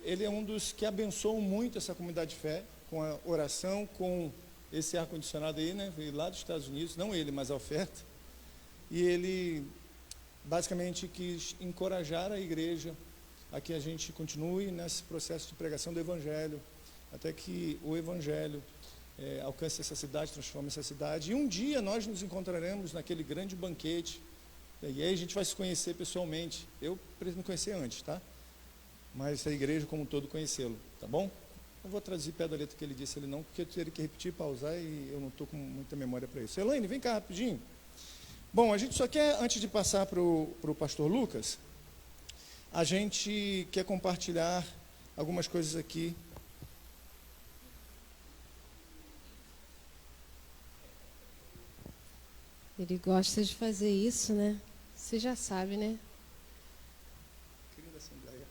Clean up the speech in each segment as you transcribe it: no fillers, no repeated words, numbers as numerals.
ele é um dos que abençoam muito essa comunidade de fé, com a oração, com esse ar-condicionado aí, né? Veio lá dos Estados Unidos, não ele, mas a oferta. E ele basicamente quis encorajar a igreja a que a gente continue nesse processo de pregação do Evangelho, até que o Evangelho alcance essa cidade, transforme essa cidade. E um dia nós nos encontraremos naquele grande banquete, e aí a gente vai se conhecer pessoalmente. Eu preciso me conhecer antes, tá? Mas a igreja como um todo conhecê-lo, tá bom? Eu vou traduzir pé da letra que ele disse, ele não, porque eu teria que repetir, pausar, e eu não estou com muita memória para isso. Elaine, vem cá rapidinho. Bom, a gente só quer, antes de passar para o pastor Lucas, a gente quer compartilhar algumas coisas aqui. Ele gosta de fazer isso, né? Você já sabe, né? Querida Assembleia.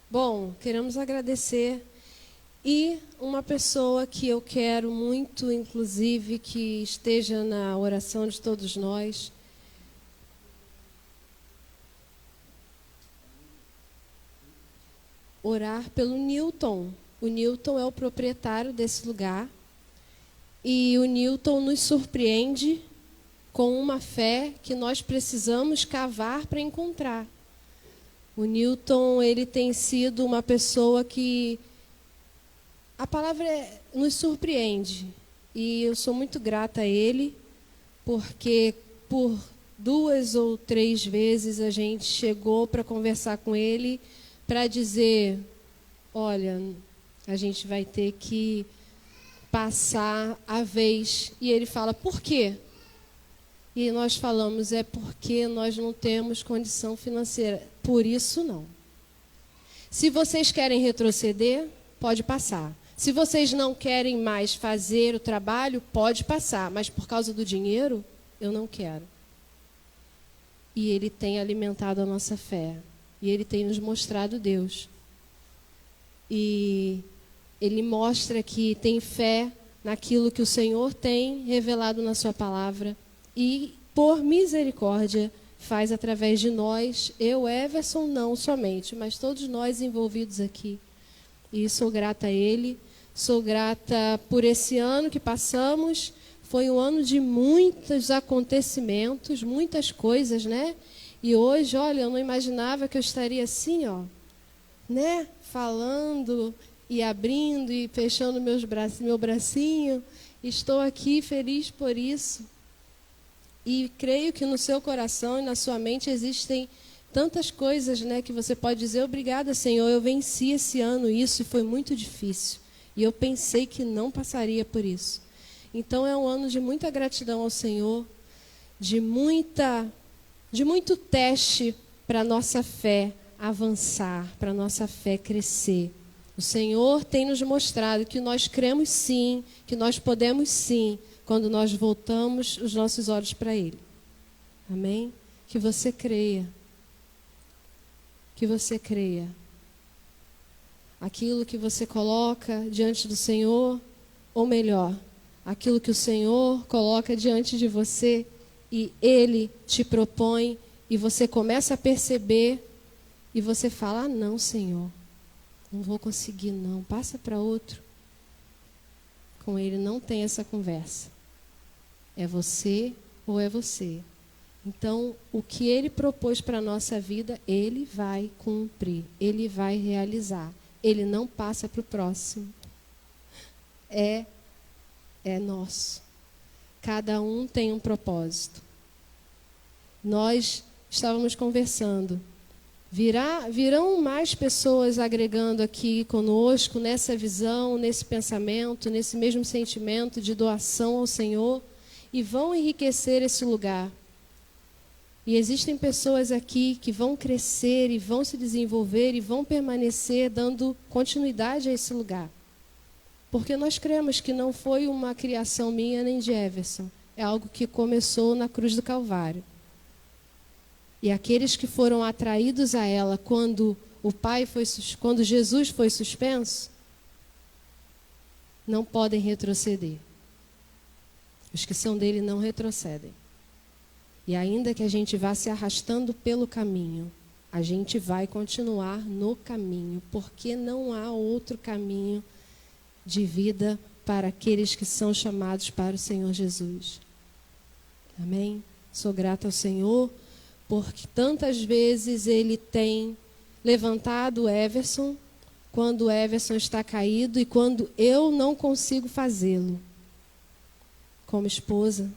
Bom, queremos agradecer. E uma pessoa que eu quero muito, inclusive, que esteja na oração de todos nós. Orar pelo Newton. O Newton é o proprietário desse lugar. E o Newton nos surpreende com uma fé que nós precisamos cavar para encontrar. O Newton, ele tem sido uma pessoa que... A palavra nos surpreende. E eu sou muito grata a ele, porque por 2 ou 3 vezes a gente chegou para conversar com ele, para dizer, olha, a gente vai ter que passar a vez. E ele fala, por quê? E nós falamos, é porque nós não temos condição financeira. Por isso, não. Se vocês querem retroceder, pode passar. Se vocês não querem mais fazer o trabalho, pode passar. Mas por causa do dinheiro, eu não quero. E ele tem alimentado a nossa fé. E ele tem nos mostrado Deus. E ele mostra que tem fé naquilo que o Senhor tem revelado na sua palavra. E, por misericórdia, faz através de nós, eu, Everson, não somente, mas todos nós envolvidos aqui. E sou grata a ele, sou grata por esse ano que passamos. Foi um ano de muitos acontecimentos, muitas coisas, né? E hoje, olha, eu não imaginava que eu estaria assim, ó, né? Falando e abrindo e fechando meu bracinho. Estou aqui feliz por isso. E creio que no seu coração e na sua mente existem tantas coisas, né, que você pode dizer, obrigada, Senhor, eu venci esse ano isso e foi muito difícil. E eu pensei que não passaria por isso. Então é um ano de muita gratidão ao Senhor, de muito teste para a nossa fé avançar, para a nossa fé crescer. O Senhor tem nos mostrado que nós cremos sim, que nós podemos sim, quando nós voltamos os nossos olhos para Ele. Amém? Que você creia. Que você creia. Aquilo que você coloca diante do Senhor, ou melhor, aquilo que o Senhor coloca diante de você e Ele te propõe e você começa a perceber e você fala, ah, não, Senhor, não vou conseguir não, passa para outro. Com Ele não tem essa conversa. É você ou é você. Então, o que Ele propôs para a nossa vida, Ele vai cumprir, Ele vai realizar. Ele não passa para o próximo. É nosso. Cada um tem um propósito. Nós estávamos conversando. Virão mais pessoas agregando aqui conosco, nessa visão, nesse pensamento, nesse mesmo sentimento de doação ao Senhor, e vão enriquecer esse lugar. E existem pessoas aqui que vão crescer e vão se desenvolver e vão permanecer dando continuidade a esse lugar. Porque nós cremos que não foi uma criação minha nem de Everson. É algo que começou na cruz do Calvário. E aqueles que foram atraídos a ela quando quando Jesus foi suspenso, não podem retroceder. Os que são dele não retrocedem. E ainda que a gente vá se arrastando pelo caminho, a gente vai continuar no caminho, porque não há outro caminho de vida para aqueles que são chamados para o Senhor Jesus. Amém? Sou grata ao Senhor, porque tantas vezes Ele tem levantado o Everson, quando o Everson está caído e quando eu não consigo fazê-lo. Como esposa,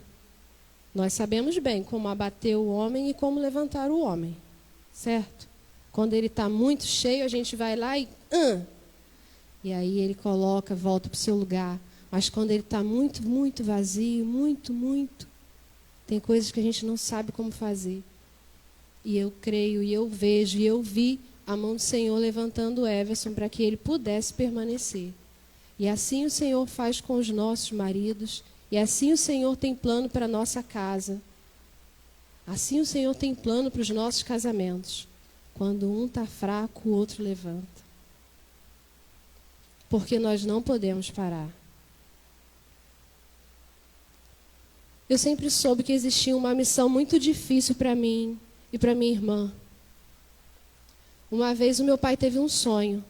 nós sabemos bem como abater o homem e como levantar o homem. Certo? Quando ele está muito cheio, a gente vai lá e aí ele coloca, volta para o seu lugar. Mas quando ele está muito, muito vazio, muito, tem coisas que a gente não sabe como fazer. E eu creio, e eu vejo, e eu vi a mão do Senhor levantando o Everson para que ele pudesse permanecer. E assim o Senhor faz com os nossos maridos, e assim o Senhor tem plano para a nossa casa. Assim o Senhor tem plano para os nossos casamentos. Quando um está fraco, o outro levanta. Porque nós não podemos parar. Eu sempre soube que existia uma missão muito difícil para mim e para minha irmã. Uma vez o meu pai teve um sonho.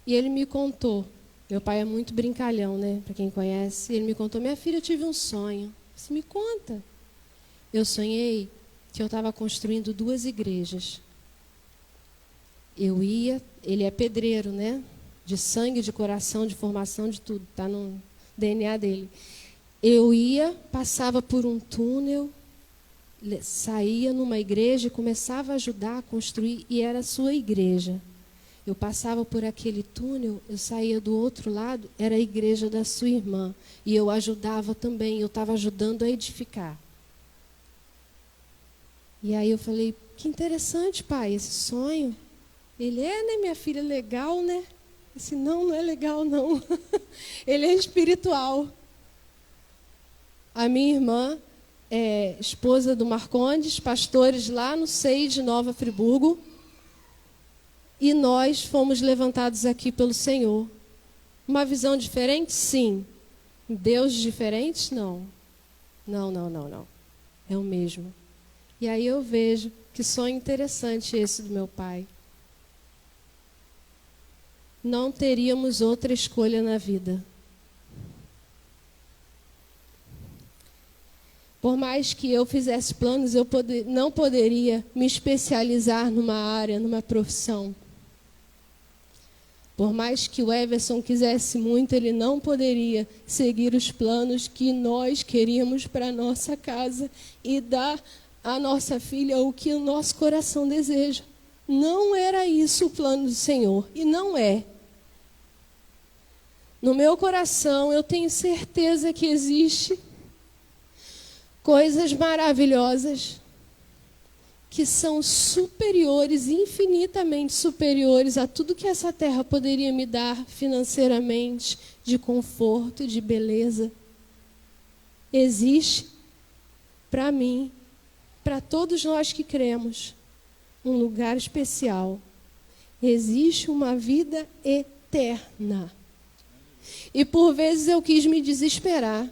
E ele me contou. Meu pai é muito brincalhão, né? Para quem conhece. Ele me contou: minha filha, eu tive um sonho. Você me conta. Eu sonhei que eu estava construindo 2 igrejas. Ele é pedreiro, né? De sangue, de coração, de formação, de tudo. Está no DNA dele. Passava por um túnel, saía numa igreja e começava a ajudar a construir, e era a sua igreja. Eu passava por aquele túnel, eu saía do outro lado, era a igreja da sua irmã. E eu ajudava também, eu estava ajudando a edificar. E aí eu falei: que interessante, pai, esse sonho. Ele né, minha filha, legal, né? Eu disse: não é legal, não. Ele é espiritual. A minha irmã é esposa do Marcondes, pastores lá no SEI de Nova Friburgo. E nós fomos levantados aqui pelo Senhor. Uma visão diferente? Sim. Deus diferente? Não. Não. É o mesmo. E aí eu vejo que sonho interessante esse do meu pai. Não teríamos outra escolha na vida. Por mais que eu fizesse planos, eu não poderia me especializar numa área, numa profissão. Por mais que o Everson quisesse muito, ele não poderia seguir os planos que nós queríamos para a nossa casa e dar à nossa filha o que o nosso coração deseja. Não era isso o plano do Senhor, e não é. No meu coração, eu tenho certeza que existe coisas maravilhosas que são superiores, infinitamente superiores a tudo que essa terra poderia me dar financeiramente, de conforto, de beleza. Existe para mim, para todos nós que cremos, um lugar especial. Existe uma vida eterna. E por vezes eu quis me desesperar,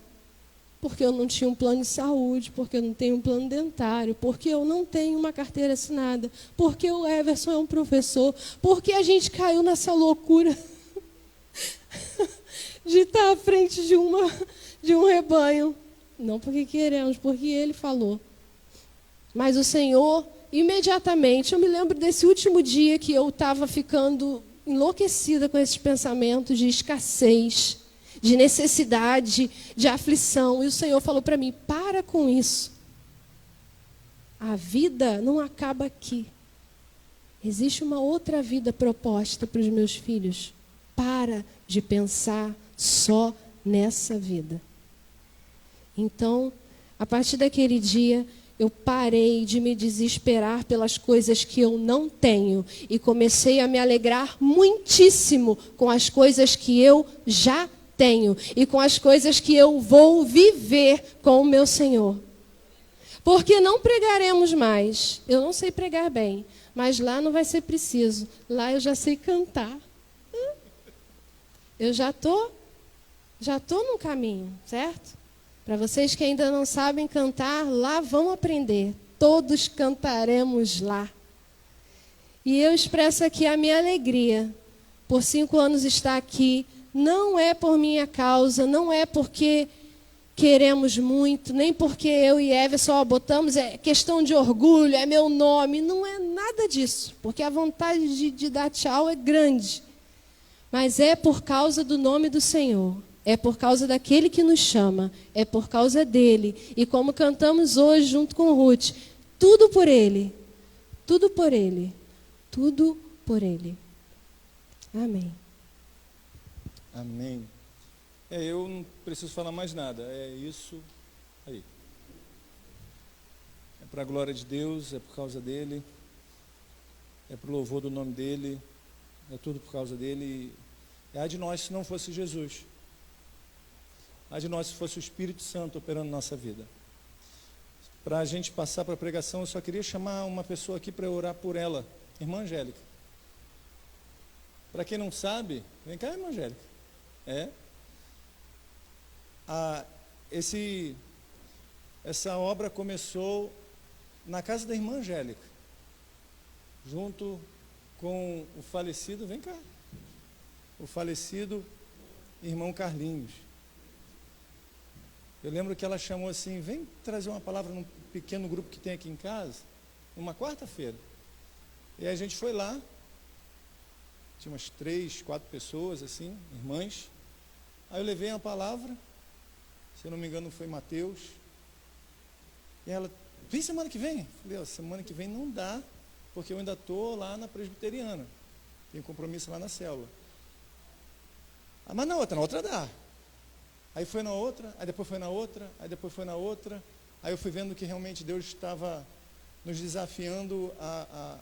porque eu não tinha um plano de saúde, porque eu não tenho um plano dentário, porque eu não tenho uma carteira assinada, porque o Everson é um professor, porque a gente caiu nessa loucura de estar à frente de um rebanho. Não porque queremos, porque ele falou. Mas o Senhor, imediatamente, eu me lembro desse último dia que eu estava ficando enlouquecida com esses pensamentos de escassez, de necessidade, de aflição. E o Senhor falou para mim: para com isso. A vida não acaba aqui. Existe uma outra vida proposta para os meus filhos. Para de pensar só nessa vida. Então, a partir daquele dia, eu parei de me desesperar pelas coisas que eu não tenho e comecei a me alegrar muitíssimo com as coisas que eu já tenho e com as coisas que eu vou viver com o meu Senhor. Porque não pregaremos mais. Eu não sei pregar bem, mas lá não vai ser preciso. Lá eu já sei cantar. Eu já tô num caminho, certo? Para vocês que ainda não sabem cantar, lá vão aprender. todos cantaremos lá. E eu expresso aqui a minha alegria por 5 anos estar aqui. Não é por minha causa, não é porque queremos muito, nem porque eu e Eva só botamos, é questão de orgulho, é meu nome. Não é nada disso, porque a vontade de dar tchau é grande. Mas é por causa do nome do Senhor. É por causa daquele que nos chama. É por causa dele. E como cantamos hoje junto com Ruth, tudo por ele. Tudo por ele. Tudo por ele. Amém. Amém. Eu não preciso falar mais nada. É isso aí. É para a glória de Deus, é por causa dele. É para o louvor do nome dele. É tudo por causa dele. Ai de nós se não fosse Jesus. Ai de nós se fosse o Espírito Santo operando na nossa vida. Para a gente passar para a pregação, eu só queria chamar uma pessoa aqui para orar por ela. Irmã Angélica. Para quem não sabe, vem cá, irmã Angélica. Essa obra começou na casa da irmã Angélica, junto com o falecido, vem cá, o falecido irmão Carlinhos. Eu lembro que ela chamou assim, vem trazer uma palavra num pequeno grupo que tem aqui em casa, numa quarta-feira. E aí a gente foi lá, tinha umas 3, 4 pessoas assim, irmãs. Aí eu levei a palavra, se eu não me engano foi Mateus. E ela, vem semana que vem? Eu falei, semana que vem não dá, porque eu ainda estou lá na presbiteriana. Tenho compromisso lá na célula. Mas na outra dá. Aí foi na outra, aí depois foi na outra, aí depois foi na outra. Aí eu fui vendo que realmente Deus estava nos desafiando a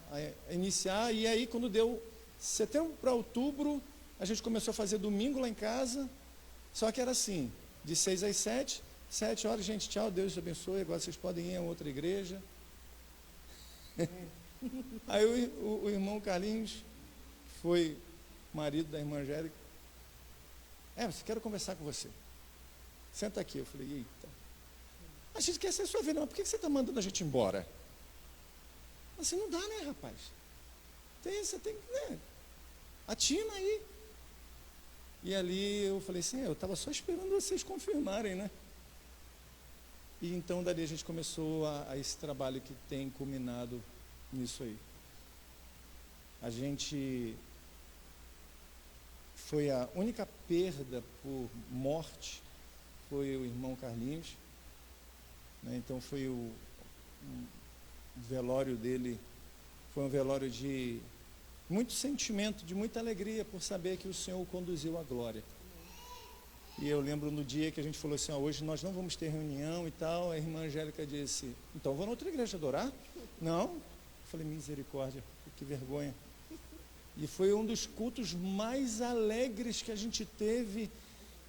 iniciar. E aí quando deu setembro para outubro, a gente começou a fazer domingo lá em casa. Só que era assim, de 6 às 7, 7 horas, gente, tchau, Deus te abençoe, agora vocês podem ir a outra igreja. Aí o irmão Carlinhos, que foi marido da irmã Angélica, você quero conversar com você. Senta aqui. Eu falei, eita, a gente quer ser sua vida, mas por que você está mandando a gente embora? Assim não dá, né, rapaz? Você tem que, né? Atina aí. E ali eu falei assim, eu estava só esperando vocês confirmarem, né? E então dali a gente começou a esse trabalho que tem culminado nisso aí. A gente foi a única perda por morte, foi o irmão Carlinhos, né? Então foi o velório dele, foi um velório de muito sentimento, de muita alegria por saber que o Senhor o conduziu à glória. E eu lembro no dia que a gente falou assim, hoje nós não vamos ter reunião e tal, a irmã Angélica disse, então vou na outra igreja adorar? Não. Eu falei, misericórdia, que vergonha. E foi um dos cultos mais alegres que a gente teve,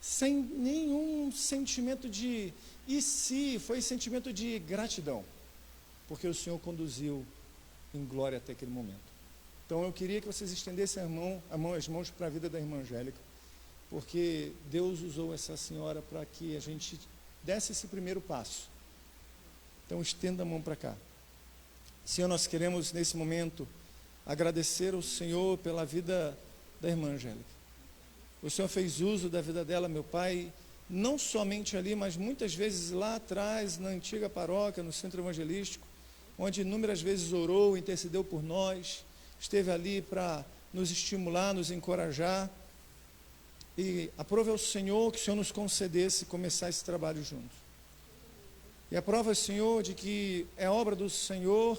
sem nenhum sentimento de e se, foi sentimento de gratidão, porque o Senhor conduziu em glória até aquele momento. Então eu queria que vocês estendessem as mãos para a vida da irmã Angélica, porque Deus usou essa senhora para que a gente desse esse primeiro passo. Então estenda a mão para cá. Senhor, nós queremos nesse momento agradecer ao Senhor pela vida da irmã Angélica. O Senhor fez uso da vida dela, meu Pai, não somente ali, mas muitas vezes lá atrás, na antiga paróquia, no centro evangelístico, onde inúmeras vezes orou, intercedeu por nós, esteve ali para nos estimular, nos encorajar. E aprove ao Senhor que o Senhor nos concedesse começar esse trabalho juntos. E aprova, Senhor, de que é obra do Senhor,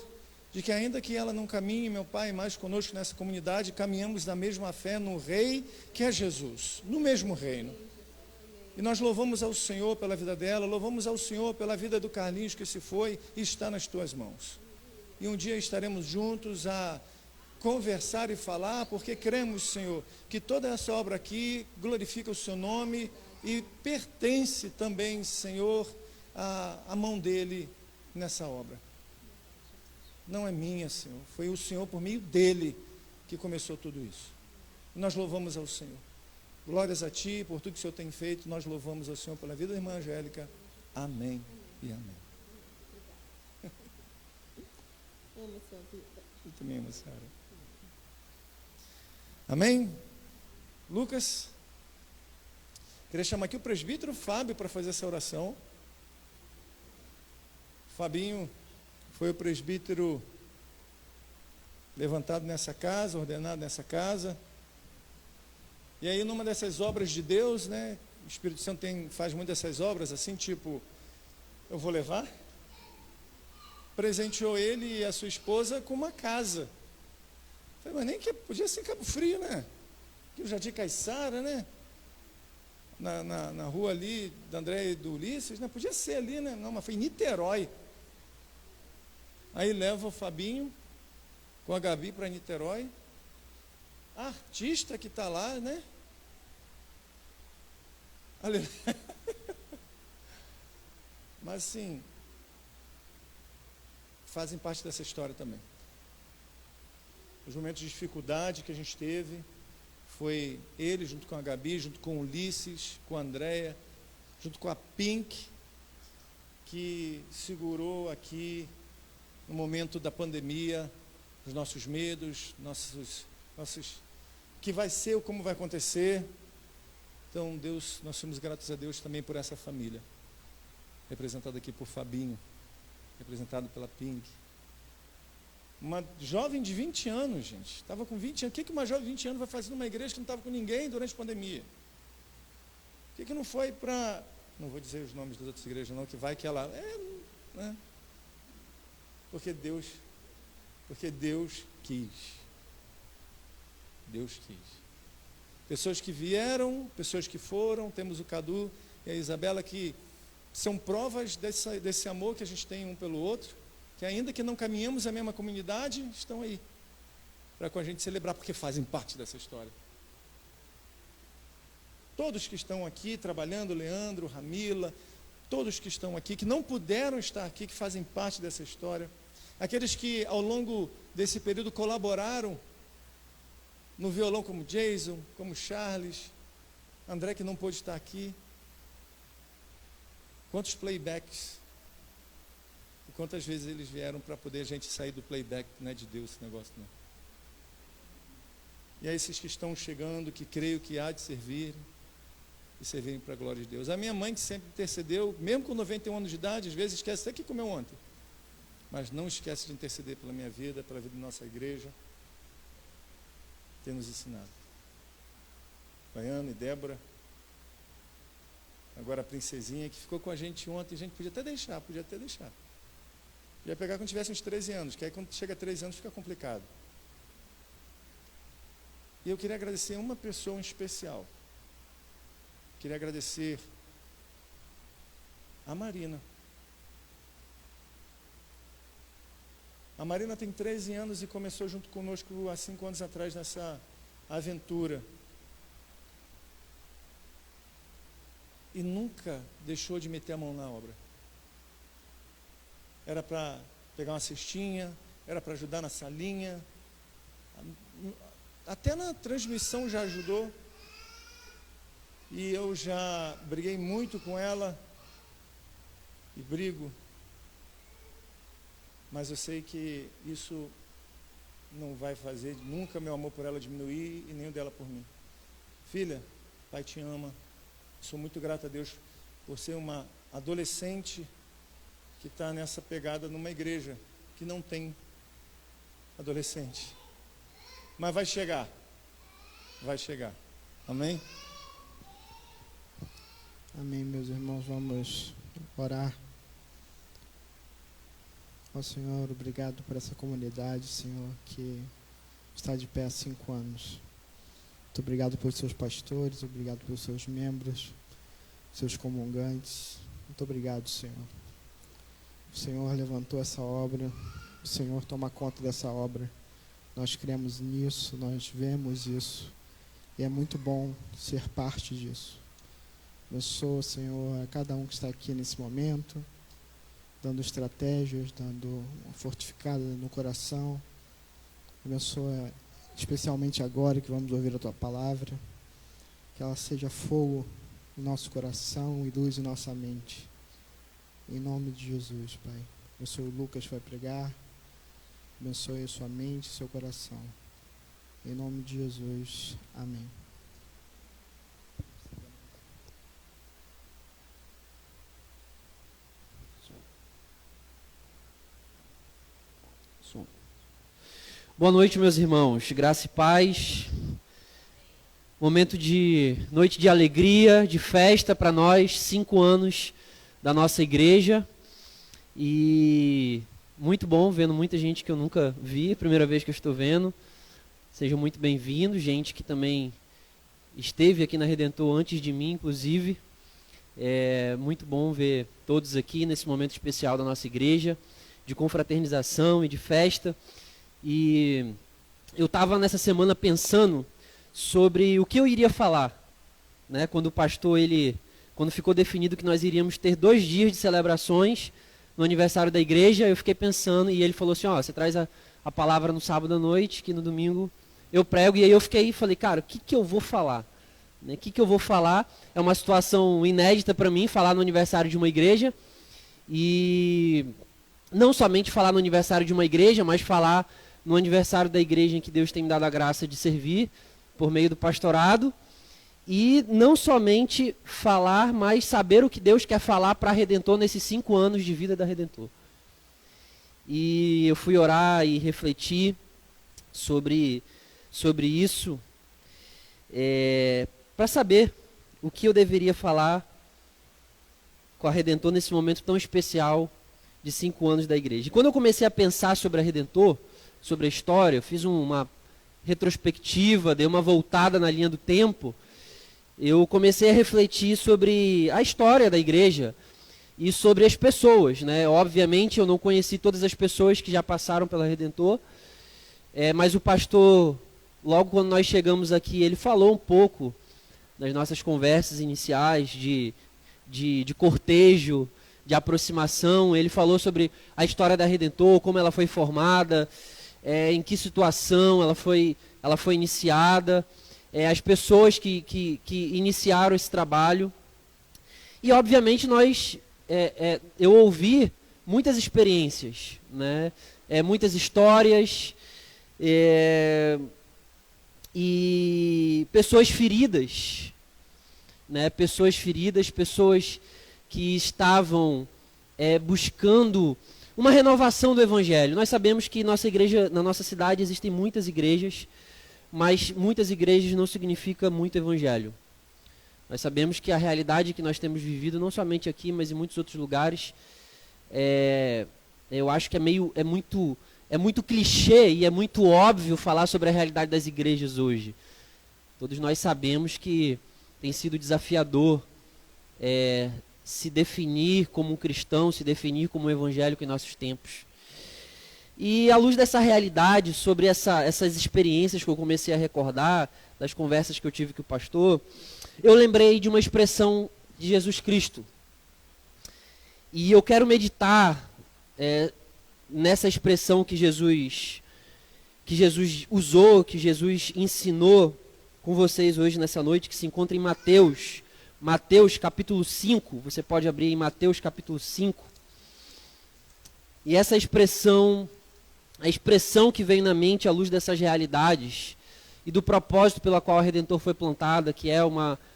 de que ainda que ela não caminhe, meu Pai, mais conosco nessa comunidade, caminhamos na mesma fé no Rei que é Jesus, no mesmo reino. E nós louvamos ao Senhor pela vida dela, louvamos ao Senhor pela vida do Carlinhos que se foi e está nas tuas mãos. E um dia estaremos juntos a conversar e falar, porque cremos, Senhor, que toda essa obra aqui glorifica o seu nome e pertence também, Senhor, à mão dele nessa obra. Não é minha, Senhor, foi o Senhor por meio dele que começou tudo isso. E nós louvamos ao Senhor. Glórias a Ti por tudo que o Senhor tem feito, nós louvamos ao Senhor pela vida da irmã Angélica. Amém e amém. Amo a sua vida. Eu também amo a Sara. Amém? Lucas, queria chamar aqui o presbítero Fábio para fazer essa oração. Fabinho foi o presbítero levantado nessa casa, ordenado nessa casa. E aí, numa dessas obras de Deus, né, o Espírito Santo faz muitas dessas obras, assim, tipo, eu vou levar. Presenteou ele e a sua esposa com uma casa. Falei, mas nem que podia ser em Cabo Frio, né? Que o Jardim Caiçara, né? Na rua ali, da André e do Ulisses, né? Podia ser ali, né? Não, mas foi em Niterói. Aí leva o Fabinho com a Gabi para Niterói. A artista que está lá, né? Mas assim, fazem parte dessa história também. Os momentos de dificuldade que a gente teve, foi ele junto com a Gabi, junto com o Ulisses, com a Andréia, junto com a Pink, que segurou aqui no momento da pandemia, os nossos medos, nossos que vai ser ou como vai acontecer. Então, Deus, nós somos gratos a Deus também por essa família, representada aqui por Fabinho, representado pela Pink. Uma jovem de 20 anos, gente, estava com 20 anos. O que uma jovem de 20 anos vai fazer numa igreja que não estava com ninguém durante a pandemia? Por que não foi para, não vou dizer os nomes das outras igrejas não, que vai que ela, né? Porque Deus quis. Deus quis. Pessoas que vieram, pessoas que foram, temos o Cadu e a Isabela, que são provas desse amor que a gente tem um pelo outro, que ainda que não caminhamos a mesma comunidade, estão aí, para com a gente celebrar, porque fazem parte dessa história. Todos que estão aqui trabalhando, Leandro, Ramila, todos que estão aqui, que não puderam estar aqui, que fazem parte dessa história, aqueles que ao longo desse período colaboraram no violão, como Jason, como Charles, André, que não pôde estar aqui. Quantos playbacks e quantas vezes eles vieram para poder a gente sair do playback, não é de Deus esse negócio, não. E a esses que estão chegando, que creio que há de servir e servirem para a glória de Deus. A minha mãe, que sempre intercedeu, mesmo com 91 anos de idade, às vezes esquece até que comeu ontem, mas não esquece de interceder pela minha vida, pela vida da nossa igreja, tem nos ensinado. Baiana e Débora, agora a princesinha que ficou com a gente ontem, a gente podia até deixar. Podia pegar quando tivesse uns 13 anos, que aí quando chega a 13 anos fica complicado. E eu queria agradecer uma pessoa em especial. Queria agradecer a Marina. A Marina tem 13 anos e começou junto conosco há 5 anos atrás nessa aventura. E nunca deixou de meter a mão na obra. Era para pegar uma cestinha, era para ajudar na salinha, até na transmissão já ajudou. E eu já briguei muito com ela, e brigo, mas eu sei que isso não vai fazer nunca meu amor por ela diminuir e nem o dela por mim. Filha, pai te ama. Sou muito grato a Deus por ser uma adolescente que está nessa pegada numa igreja que não tem adolescente. Mas vai chegar. Amém? Amém, meus irmãos, vamos orar. Ó Senhor, obrigado por essa comunidade, Senhor, que está de pé há 5 anos. Muito obrigado pelos seus pastores, obrigado pelos seus membros, seus comungantes. Muito obrigado, Senhor. O Senhor levantou essa obra, o Senhor toma conta dessa obra. Nós cremos nisso, nós vemos isso, e é muito bom ser parte disso. Abençoa, Senhor, a cada um que está aqui nesse momento, dando estratégias, dando uma fortificada no coração. Abençoa especialmente agora que vamos ouvir a Tua palavra, que ela seja fogo em nosso coração e luz em nossa mente. Em nome de Jesus, Pai. Abençoa o Lucas que vai pregar, Abençoe a sua mente e seu coração. Em nome de Jesus. Amém. Boa noite, meus irmãos. Graça e paz. Momento de noite de alegria, de festa para nós, 5 anos da nossa igreja. E muito bom, vendo muita gente que eu nunca vi, primeira vez que eu estou vendo. Sejam muito bem-vindos, gente que também esteve aqui na Redentor antes de mim, inclusive. É muito bom ver todos aqui nesse momento especial da nossa igreja, de confraternização e de festa. E eu estava nessa semana pensando sobre o que eu iria falar, né? Quando o pastor, quando ficou definido que nós iríamos ter 2 dias de celebrações no aniversário da igreja, eu fiquei pensando, e ele falou assim, você traz a palavra no sábado à noite, que no domingo eu prego, e aí eu falei, cara, o que eu vou falar? O que eu vou falar? É uma situação inédita para mim, falar no aniversário de uma igreja, e não somente falar no aniversário de uma igreja, mas falar no aniversário da igreja em que Deus tem me dado a graça de servir por meio do pastorado, e não somente falar, mas saber o que Deus quer falar para a Redentor nesses 5 anos de vida da Redentor. E eu fui orar e refletir sobre isso, para saber o que eu deveria falar com a Redentor nesse momento tão especial de 5 anos da igreja. E quando eu comecei a pensar sobre a Redentor, sobre a história, eu fiz uma retrospectiva, dei uma voltada na linha do tempo, eu comecei a refletir sobre a história da igreja e sobre as pessoas, né? Obviamente eu não conheci todas as pessoas que já passaram pela Redentor, mas o pastor, logo quando nós chegamos aqui, ele falou um pouco das nossas conversas iniciais de cortejo, de aproximação. Ele falou sobre a história da Redentor, como ela foi formada, em que situação ela foi iniciada, as pessoas que iniciaram esse trabalho. E, obviamente, eu ouvi muitas experiências, né? Muitas histórias, e pessoas feridas, né? Pessoas que estavam buscando uma renovação do evangelho. Nós sabemos que nossa igreja, na nossa cidade existem muitas igrejas, mas muitas igrejas não significa muito evangelho. Nós sabemos que a realidade que nós temos vivido, não somente aqui, mas em muitos outros lugares, eu acho que é muito clichê e é muito óbvio falar sobre a realidade das igrejas hoje. Todos nós sabemos que tem sido desafiador se definir como um cristão, se definir como um evangélico em nossos tempos. E à luz dessa realidade, sobre essas experiências que eu comecei a recordar, das conversas que eu tive com o pastor, eu lembrei de uma expressão de Jesus Cristo. E eu quero meditar nessa expressão que Jesus usou, que Jesus ensinou com vocês hoje nessa noite, que se encontra em Mateus capítulo 5, você pode abrir em Mateus capítulo 5. E essa expressão, a expressão que vem na mente à luz dessas realidades e do propósito pela qual a Redentor foi plantada, que é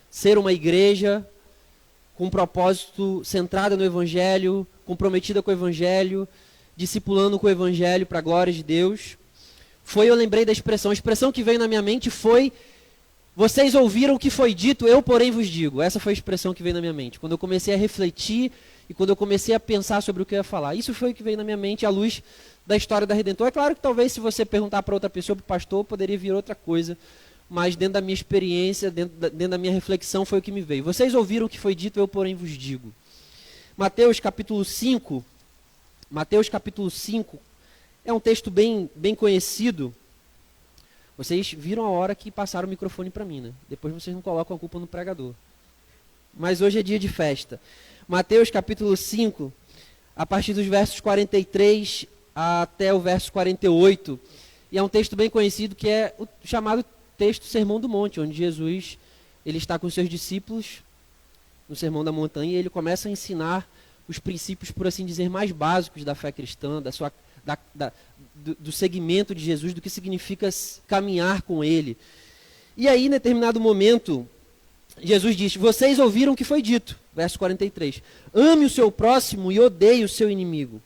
ser uma igreja com um propósito centrada no Evangelho, comprometida com o Evangelho, discipulando com o Evangelho para a glória de Deus. Eu lembrei da expressão, a expressão que veio na minha mente foi: vocês ouviram o que foi dito, eu porém vos digo. Essa foi a expressão que veio na minha mente. Quando eu comecei a refletir e quando eu comecei a pensar sobre o que eu ia falar. Isso foi o que veio na minha mente à luz da história da Redentor. É claro que talvez se você perguntar para outra pessoa, para o pastor, poderia vir outra coisa. Mas dentro da minha experiência, dentro da minha reflexão, foi o que me veio. Vocês ouviram o que foi dito, eu porém vos digo. Mateus capítulo 5. Mateus capítulo 5 é um texto bem conhecido. Vocês viram a hora que passaram o microfone para mim, né? Depois vocês não colocam a culpa no pregador. Mas hoje é dia de festa. Mateus capítulo 5, a partir dos versos 43 até o verso 48. E é um texto bem conhecido que é o chamado texto Sermão do Monte, onde Jesus ele está com seus discípulos no Sermão da Montanha e ele começa a ensinar os princípios, por assim dizer, mais básicos da fé cristã, do segmento de Jesus, do que significa caminhar com Ele. E aí, em determinado momento, Jesus diz: vocês ouviram o que foi dito, verso 43, ame o seu próximo e odeie o seu inimigo.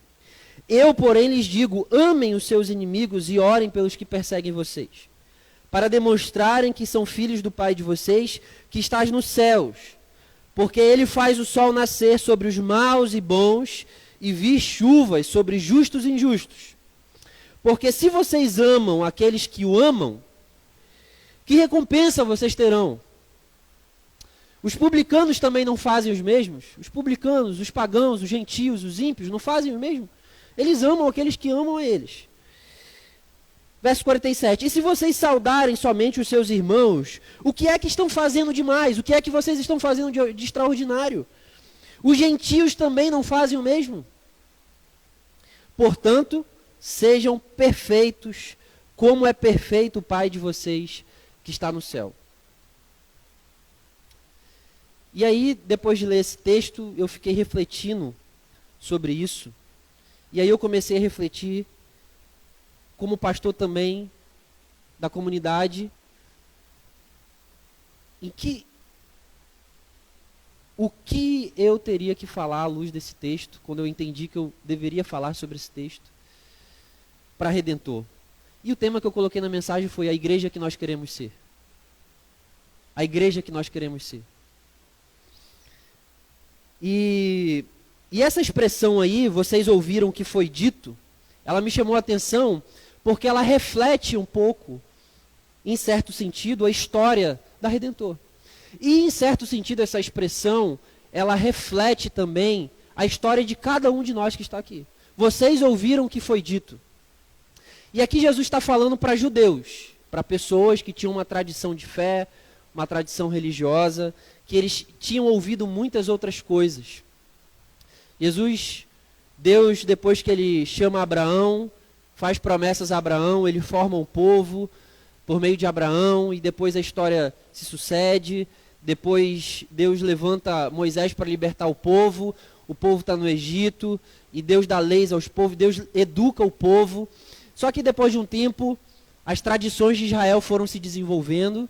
Eu, porém, lhes digo, amem os seus inimigos e orem pelos que perseguem vocês, para demonstrarem que são filhos do Pai de vocês, que estás nos céus, porque Ele faz o sol nascer sobre os maus e bons, e vir chuvas sobre justos e injustos. Porque se vocês amam aqueles que o amam, que recompensa vocês terão? Os publicanos também não fazem os mesmos? Os publicanos, os pagãos, os gentios, os ímpios, não fazem o mesmo? Eles amam aqueles que amam a eles. Verso 47. E se vocês saudarem somente os seus irmãos, o que é que estão fazendo demais? O que é que vocês estão fazendo de extraordinário? Os gentios também não fazem o mesmo? Portanto, sejam perfeitos, como é perfeito o Pai de vocês que está no céu. E aí, depois de ler esse texto, eu fiquei refletindo sobre isso. E aí eu comecei a refletir, como pastor também da comunidade, o que eu teria que falar à luz desse texto, quando eu entendi que eu deveria falar sobre esse texto, para Redentor. E o tema que eu coloquei na mensagem foi a igreja que nós queremos ser. A igreja que nós queremos ser. E essa expressão aí, vocês ouviram o que foi dito, ela me chamou a atenção porque ela reflete um pouco, em certo sentido, a história da Redentor. E, em certo sentido, essa expressão, ela reflete também a história de cada um de nós que está aqui. Vocês ouviram o que foi dito. E aqui Jesus está falando para judeus, para pessoas que tinham uma tradição de fé, uma tradição religiosa, que eles tinham ouvido muitas outras coisas. Deus, depois que ele chama Abraão, faz promessas a Abraão, ele forma um povo por meio de Abraão, e depois a história se sucede. Depois Deus levanta Moisés para libertar o povo está no Egito, e Deus dá leis aos povos, Deus educa o povo. Só que depois de um tempo, as tradições de Israel foram se desenvolvendo,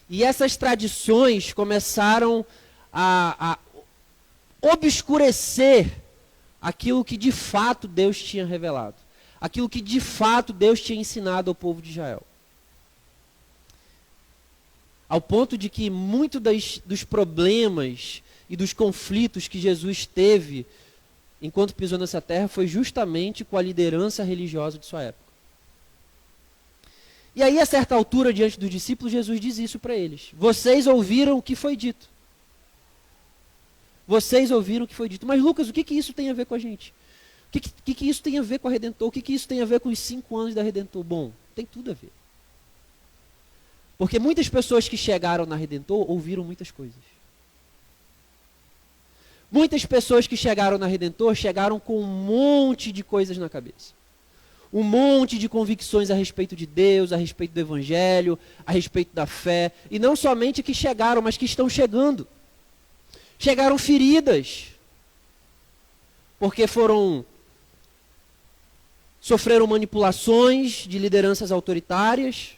e essas tradições começaram a obscurecer aquilo que de fato Deus tinha revelado, aquilo que de fato Deus tinha ensinado ao povo de Israel. Ao ponto de que muito dos problemas e dos conflitos que Jesus teve enquanto pisou nessa terra foi justamente com a liderança religiosa de sua época. E aí, a certa altura, diante dos discípulos, Jesus diz isso para eles. Vocês ouviram o que foi dito. Vocês ouviram o que foi dito. Mas, Lucas, o que isso tem a ver com a gente? O que isso tem a ver com a Redentor? O que isso tem a ver com os 5 anos da Redentor? Bom, tem tudo a ver. Porque muitas pessoas que chegaram na Redentor ouviram muitas coisas. Muitas pessoas que chegaram na Redentor chegaram com um monte de coisas na cabeça. Um monte de convicções a respeito de Deus, a respeito do Evangelho, a respeito da fé. E não somente que chegaram, mas que estão chegando. Chegaram feridas. Porque sofreram manipulações de lideranças autoritárias.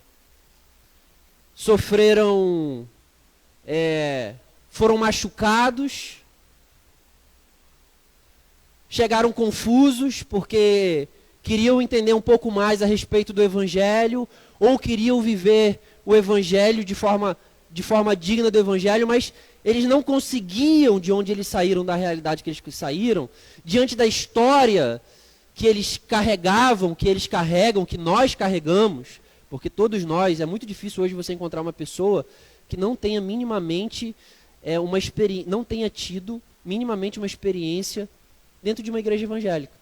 Foram machucados. Chegaram confusos porque queriam entender um pouco mais a respeito do Evangelho, ou queriam viver o Evangelho de forma digna do Evangelho, mas eles não conseguiam, de onde eles saíram, da realidade que eles saíram, diante da história que eles carregavam, que eles carregam, que nós carregamos, porque todos nós, é muito difícil hoje você encontrar uma pessoa que não tenha minimamente não tenha tido minimamente uma experiência dentro de uma igreja evangélica.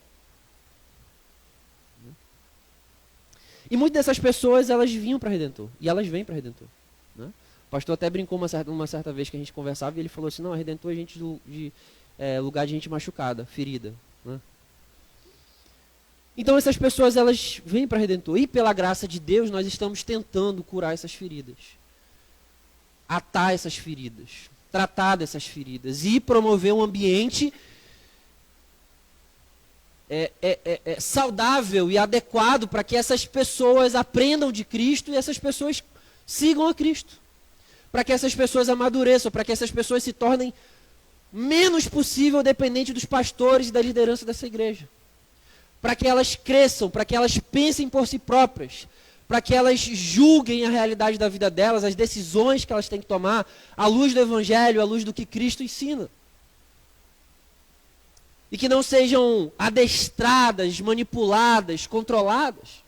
E muitas dessas pessoas, elas vinham para Redentor. E elas vêm para Redentor. Né? O pastor até brincou uma certa vez que a gente conversava, e ele falou assim, não, a Redentor é lugar de gente machucada, ferida. Né? Então essas pessoas, elas vêm para Redentor. E pela graça de Deus, nós estamos tentando curar essas feridas. Atar essas feridas. Tratar dessas feridas. E promover um ambiente saudável e adequado para que essas pessoas aprendam de Cristo e essas pessoas sigam a Cristo. Para que essas pessoas amadureçam, para que essas pessoas se tornem menos possível dependente dos pastores e da liderança dessa igreja. Para que elas cresçam, para que elas pensem por si próprias, para que elas julguem a realidade da vida delas, as decisões que elas têm que tomar, à luz do Evangelho, à luz do que Cristo ensina. E que não sejam adestradas, manipuladas, controladas,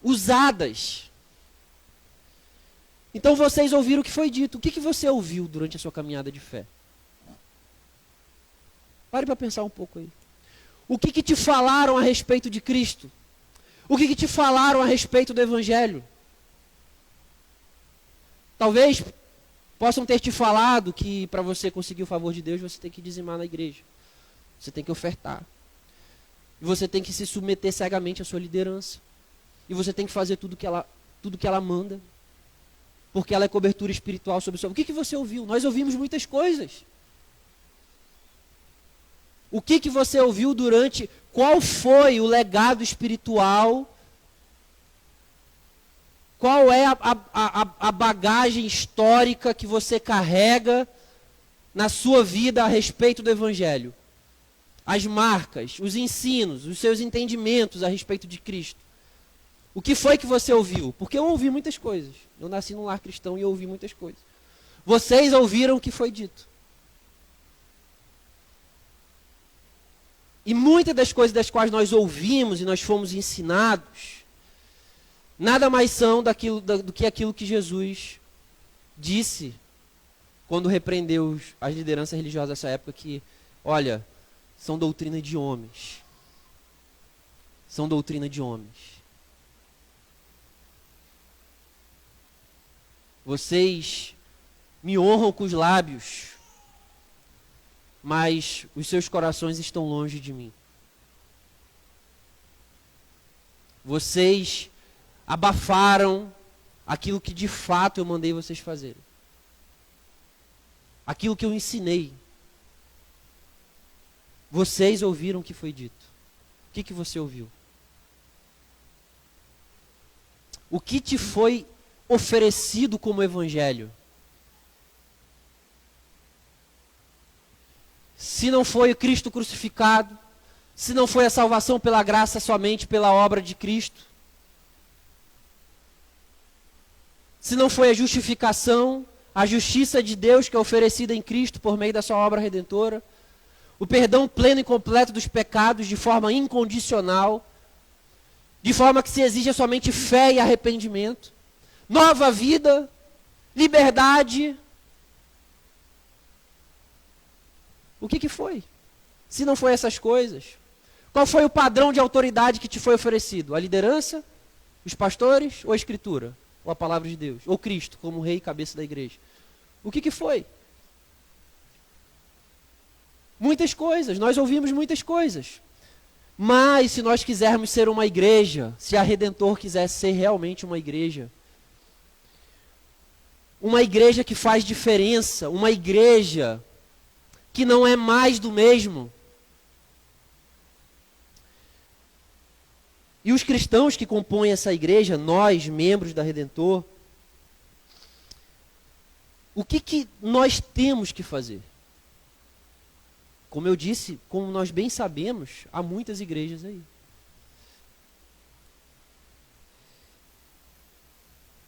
usadas. Então vocês ouviram o que foi dito. O que você ouviu durante a sua caminhada de fé? Pare para pensar um pouco aí. O que te falaram a respeito de Cristo? O que te falaram a respeito do Evangelho? Talvez possam ter te falado que para você conseguir o favor de Deus, você tem que dizimar na igreja. Você tem que ofertar. E você tem que se submeter cegamente à sua liderança. E você tem que fazer tudo que ela manda. Porque ela é cobertura espiritual sobre o seu. O que você ouviu? Nós ouvimos muitas coisas. O que você ouviu durante... Qual foi o legado espiritual? Qual é a bagagem histórica que você carrega na sua vida a respeito do Evangelho? As marcas, os ensinos, os seus entendimentos a respeito de Cristo. O que foi que você ouviu? Porque eu ouvi muitas coisas. Eu nasci num lar cristão e eu ouvi muitas coisas. Vocês ouviram o que foi dito. E muitas das coisas das quais nós ouvimos e nós fomos ensinados, nada mais são do que aquilo que Jesus disse quando repreendeu as lideranças religiosas dessa época, que, olha, são doutrina de homens. São doutrina de homens. Vocês me honram com os lábios, mas os seus corações estão longe de mim. Vocês abafaram aquilo que de fato eu mandei vocês fazerem. Aquilo que eu ensinei. Vocês ouviram o que foi dito. O que você ouviu? O que te foi oferecido como evangelho? Se não foi o Cristo crucificado, se não foi a salvação pela graça somente pela obra de Cristo, se não foi a justificação, a justiça de Deus que é oferecida em Cristo por meio da sua obra redentora, o perdão pleno e completo dos pecados de forma incondicional, de forma que se exija somente fé e arrependimento, nova vida, liberdade. O que foi? Se não foi essas coisas, qual foi o padrão de autoridade que te foi oferecido? A liderança? Os pastores? Ou a Escritura? Ou a palavra de Deus? Ou Cristo como rei e cabeça da igreja? O que foi? Muitas coisas, nós ouvimos muitas coisas. Mas se nós quisermos ser uma igreja, se a Redentor quiser ser realmente uma igreja que faz diferença, uma igreja que não é mais do mesmo. E os cristãos que compõem essa igreja, nós, membros da Redentor, o que nós temos que fazer? Como eu disse, como nós bem sabemos, há muitas igrejas aí.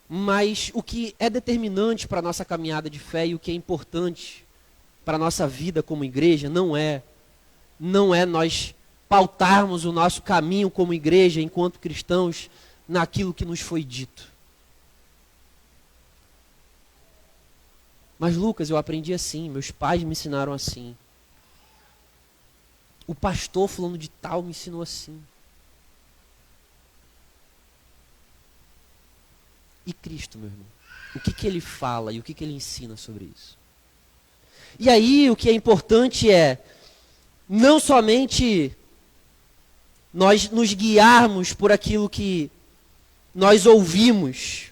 Mas o que é determinante para a nossa caminhada de fé e o que é importante para a nossa vida como igreja não é nós pautarmos o nosso caminho como igreja, enquanto cristãos, naquilo que nos foi dito. Mas Lucas, eu aprendi assim, meus pais me ensinaram assim. O pastor fulano de tal me ensinou assim. E Cristo, meu irmão? O que ele fala e o que ele ensina sobre isso? E aí o que é importante é não somente nós nos guiarmos por aquilo que nós ouvimos,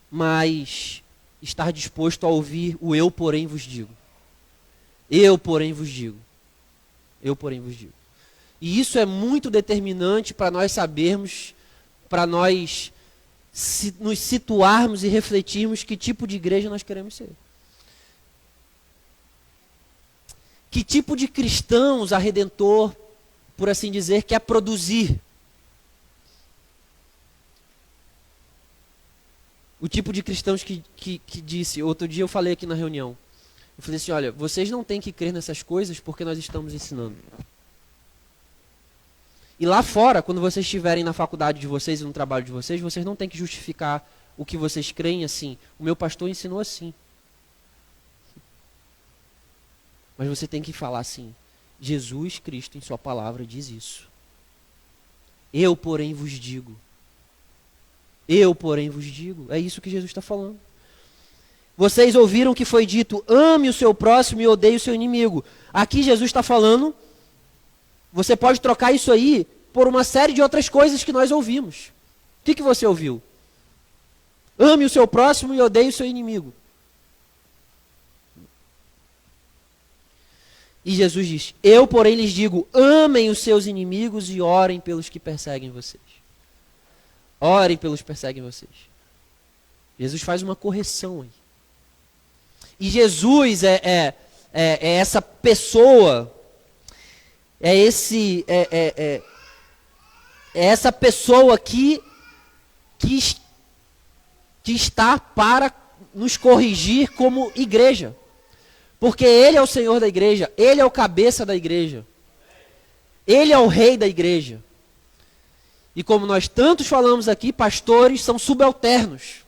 mas estar disposto a ouvir o eu, porém, vos digo. Eu, porém, vos digo. Eu, porém, vos digo. E isso é muito determinante para nós sabermos, para nós nos situarmos e refletirmos que tipo de igreja nós queremos ser. Que tipo de cristãos a Redentor, por assim dizer, quer produzir? O tipo de cristãos que disse, outro dia eu falei aqui na reunião, eu falei assim, olha, vocês não têm que crer nessas coisas porque nós estamos ensinando. E lá fora, quando vocês estiverem na faculdade de vocês e no trabalho de vocês, vocês não têm que justificar o que vocês creem assim. O meu pastor ensinou assim. Mas você tem que falar assim, Jesus Cristo em sua palavra diz isso. Eu, porém, vos digo. Eu, porém, vos digo. É isso que Jesus está falando. Vocês ouviram que foi dito, ame o seu próximo e odeie o seu inimigo. Aqui Jesus está falando, você pode trocar isso aí por uma série de outras coisas que nós ouvimos. O que você ouviu? Ame o seu próximo e odeie o seu inimigo. E Jesus diz, eu, porém, lhes digo, amem os seus inimigos e orem pelos que perseguem vocês. Orem pelos que perseguem vocês. Jesus faz uma correção aí. E Jesus é essa pessoa, é essa pessoa que está para nos corrigir como igreja. Porque Ele é o Senhor da igreja, Ele é o cabeça da igreja, Ele é o rei da igreja. E como nós tantos falamos aqui, pastores são subalternos.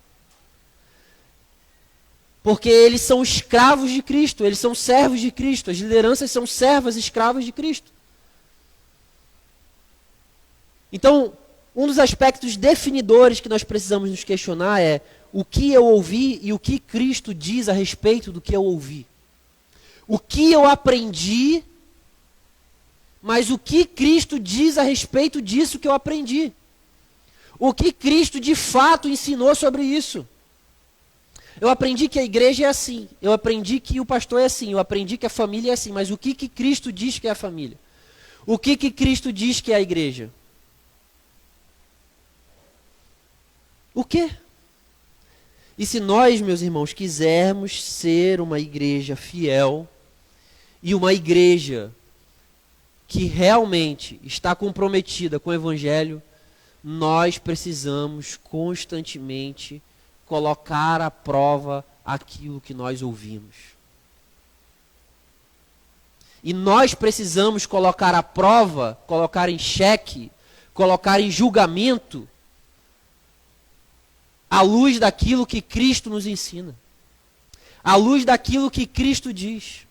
Porque eles são escravos de Cristo, eles são servos de Cristo, as lideranças são servas escravas de Cristo. Então, um dos aspectos definidores que nós precisamos nos questionar é o que eu ouvi e o que Cristo diz a respeito do que eu ouvi. O que eu aprendi, mas o que Cristo diz a respeito disso que eu aprendi. O que Cristo de fato ensinou sobre isso. Eu aprendi que a igreja é assim, eu aprendi que o pastor é assim, eu aprendi que a família é assim, mas o que Cristo diz que é a família? O que Cristo diz que é a igreja? O quê? E se nós, meus irmãos, quisermos ser uma igreja fiel e uma igreja que realmente está comprometida com o Evangelho, nós precisamos constantemente colocar à prova aquilo que nós ouvimos. E nós precisamos colocar à prova, colocar em xeque, colocar em julgamento à luz daquilo que Cristo nos ensina, à luz daquilo que Cristo diz.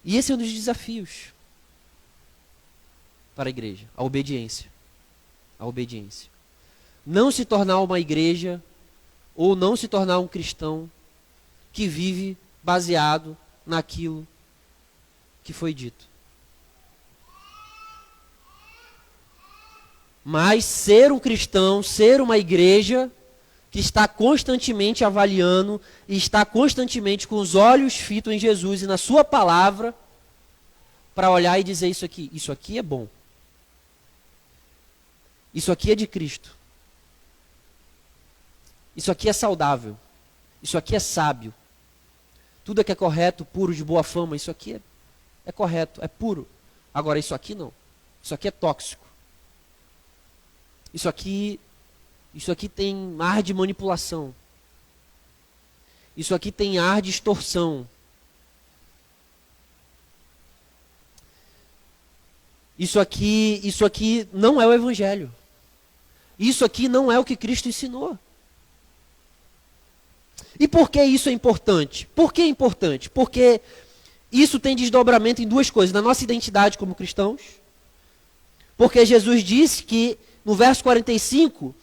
E esse é um dos desafios para a igreja, a obediência. A obediência. Não se tornar uma igreja ou não se tornar um cristão que vive baseado naquilo que foi dito. Mas ser um cristão, ser uma igreja que está constantemente avaliando e está constantemente com os olhos fitos em Jesus e na sua palavra para olhar e dizer isso aqui é bom. Isso aqui é de Cristo. Isso aqui é saudável. Isso aqui é sábio. Tudo que é correto, puro, de boa fama, isso aqui é correto, é puro. Agora, isso aqui não. Isso aqui é tóxico. Isso aqui tem ar de manipulação. Isso aqui tem ar de extorsão. Isso aqui não é o Evangelho. Isso aqui não é o que Cristo ensinou. E por que isso é importante? Por que é importante? Porque isso tem desdobramento em duas coisas. Na nossa identidade como cristãos. Porque Jesus disse que, no verso 45,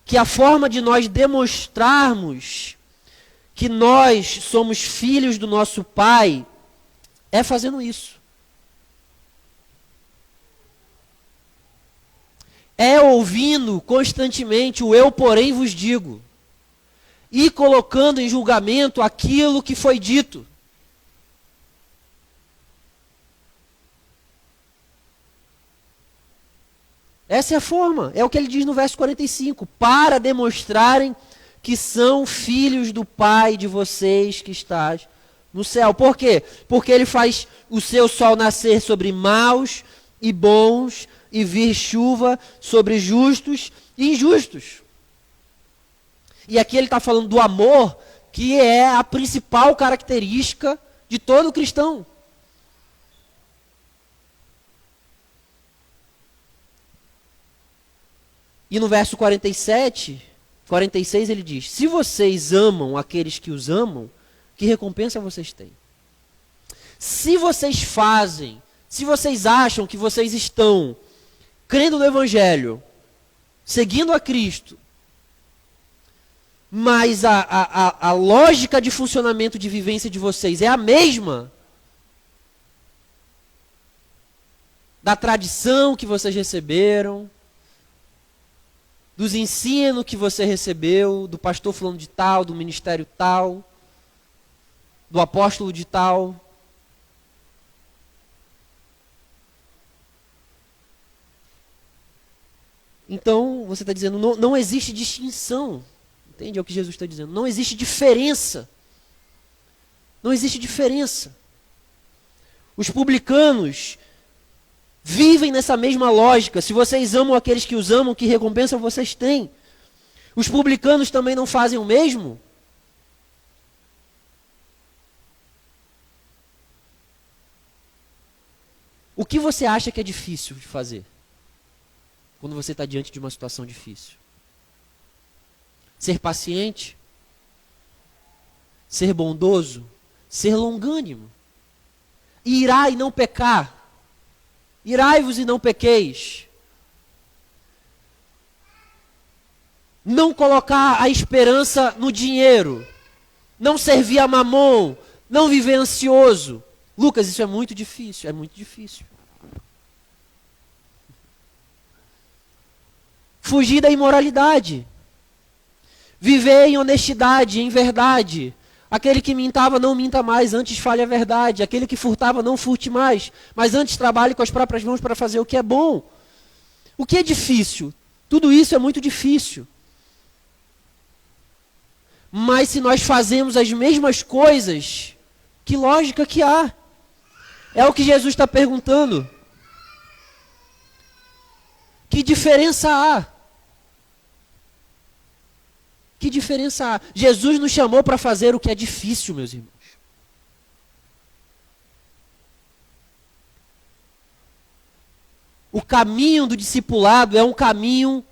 que a forma de nós demonstrarmos que nós somos filhos do nosso Pai é fazendo isso. É ouvindo constantemente o eu, porém, vos digo. e colocando em julgamento aquilo que foi dito. Essa é a forma, é o que ele diz no verso 45, para demonstrarem que são filhos do Pai de vocês que estás no céu. Por quê? Porque ele faz o seu sol nascer sobre maus e bons e vir chuva sobre justos e injustos. E aqui ele está falando do amor, que é a principal característica de todo cristão. E no verso 46 ele diz: se vocês amam aqueles que os amam, que recompensa vocês têm? Se vocês fazem, se vocês acham que vocês estão crendo no Evangelho, seguindo a Cristo, mas a lógica de funcionamento de vivência de vocês é a mesma da tradição que vocês receberam, dos ensinos que você recebeu, do pastor fulano de tal, do ministério tal, do apóstolo de tal. Então, você está dizendo, não existe distinção. Entende? É o que Jesus está dizendo. Não existe diferença. Não existe diferença. Os publicanos vivem nessa mesma lógica. Se vocês amam aqueles que os amam, que recompensa vocês têm? Os publicanos também não fazem o mesmo? O que você acha que é difícil de fazer quando você está diante de uma situação difícil? Ser paciente? Ser bondoso? Ser longânimo? Irar e não pecar? Irai-vos e não pequeis. Não colocar a esperança no dinheiro. Não servir a mamon. Não viver ansioso. Lucas, isso é muito difícil. É muito difícil. Fugir da imoralidade. Viver em honestidade, em verdade. Aquele que mintava, não minta mais, antes fale a verdade. Aquele que furtava, não furte mais, mas antes trabalhe com as próprias mãos para fazer o que é bom. O que é difícil? Tudo isso é muito difícil. Mas se nós fazemos as mesmas coisas, que lógica que há? É o que Jesus está perguntando. Que diferença há? Que diferença há? Jesus nos chamou para fazer o que é difícil, meus irmãos. O caminho do discipulado é um caminho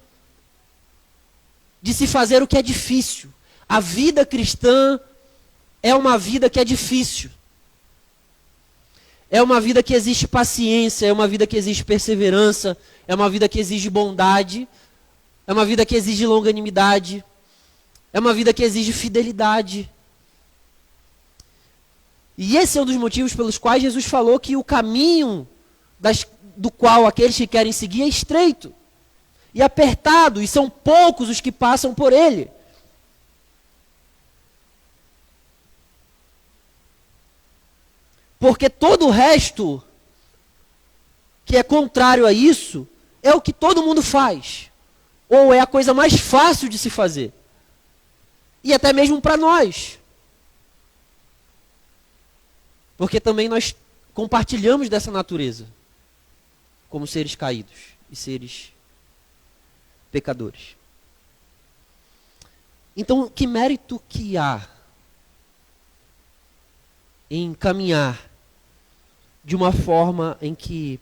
de se fazer o que é difícil. A vida cristã é uma vida que é difícil. É uma vida que exige paciência, é uma vida que exige perseverança, é uma vida que exige bondade, é uma vida que exige longanimidade. É uma vida que exige fidelidade. E esse é um dos motivos pelos quais Jesus falou que o caminho do qual aqueles que querem seguir é estreito e apertado, e são poucos os que passam por ele. Porque todo o resto, que é contrário a isso, é o que todo mundo faz. Ou é a coisa mais fácil de se fazer. E até mesmo para nós. Porque também nós compartilhamos dessa natureza. Como seres caídos e seres pecadores. Então, que mérito que há em caminhar de uma forma em que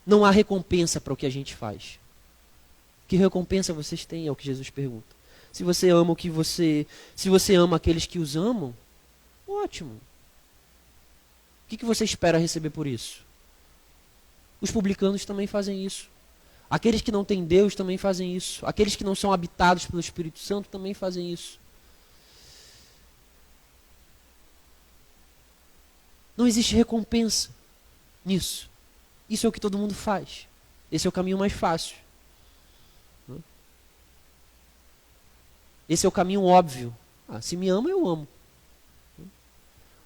não há recompensa para o que a gente faz? Que recompensa vocês têm? É o que Jesus pergunta. Se você ama se você ama aqueles que os amam, ótimo. O que você espera receber por isso? Os publicanos também fazem isso. Aqueles que não têm Deus também fazem isso. Aqueles que não são habitados pelo Espírito Santo também fazem isso. Não existe recompensa nisso. Isso é o que todo mundo faz. Esse é o caminho mais fácil. Esse é o caminho óbvio. Se me ama, eu amo.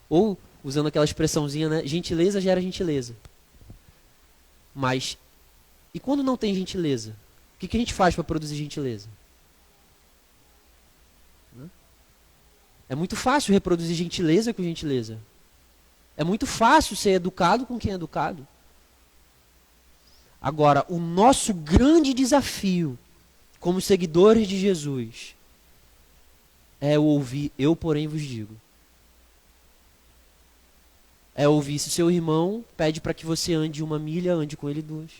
Ou, usando aquela expressãozinha, né? Gentileza gera gentileza. Mas, e quando não tem gentileza? O que a gente faz para produzir gentileza? É muito fácil reproduzir gentileza com gentileza. É muito fácil ser educado com quem é educado. Agora, o nosso grande desafio, como seguidores de Jesus, é ouvir, eu porém vos digo. É ouvir, se seu irmão pede para que você ande 1 milha, ande com ele 2.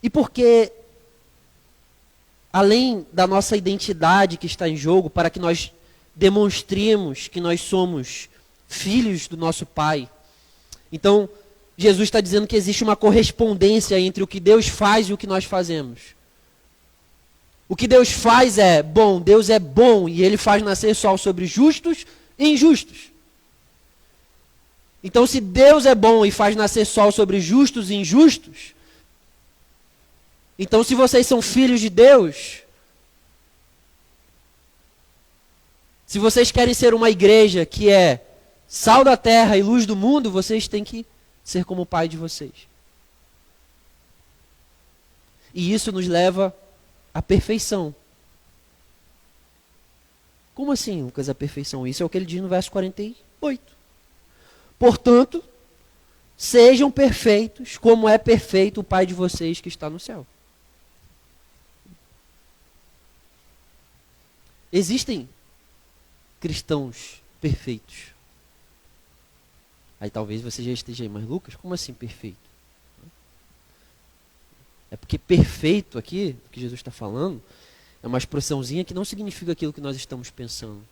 E porque, além da nossa identidade que está em jogo, para que nós demonstremos que nós somos filhos do nosso Pai, então Jesus está dizendo que existe uma correspondência entre o que Deus faz e o que nós fazemos. O que Deus faz é bom, Deus é bom e Ele faz nascer sol sobre justos e injustos. Então, se Deus é bom e faz nascer sol sobre justos e injustos, então se vocês são filhos de Deus, se vocês querem ser uma igreja que é sal da terra e luz do mundo, vocês têm que ser como o Pai de vocês. E isso nos leva à perfeição. Como assim, Lucas, a perfeição? Isso é o que ele diz no verso 48. Portanto, sejam perfeitos, como é perfeito o Pai de vocês que está no céu. Existem cristãos perfeitos. Aí talvez você já esteja aí, mas Lucas, como assim perfeito? É porque perfeito aqui, o que Jesus está falando, é uma expressãozinha que não significa aquilo que nós estamos pensando.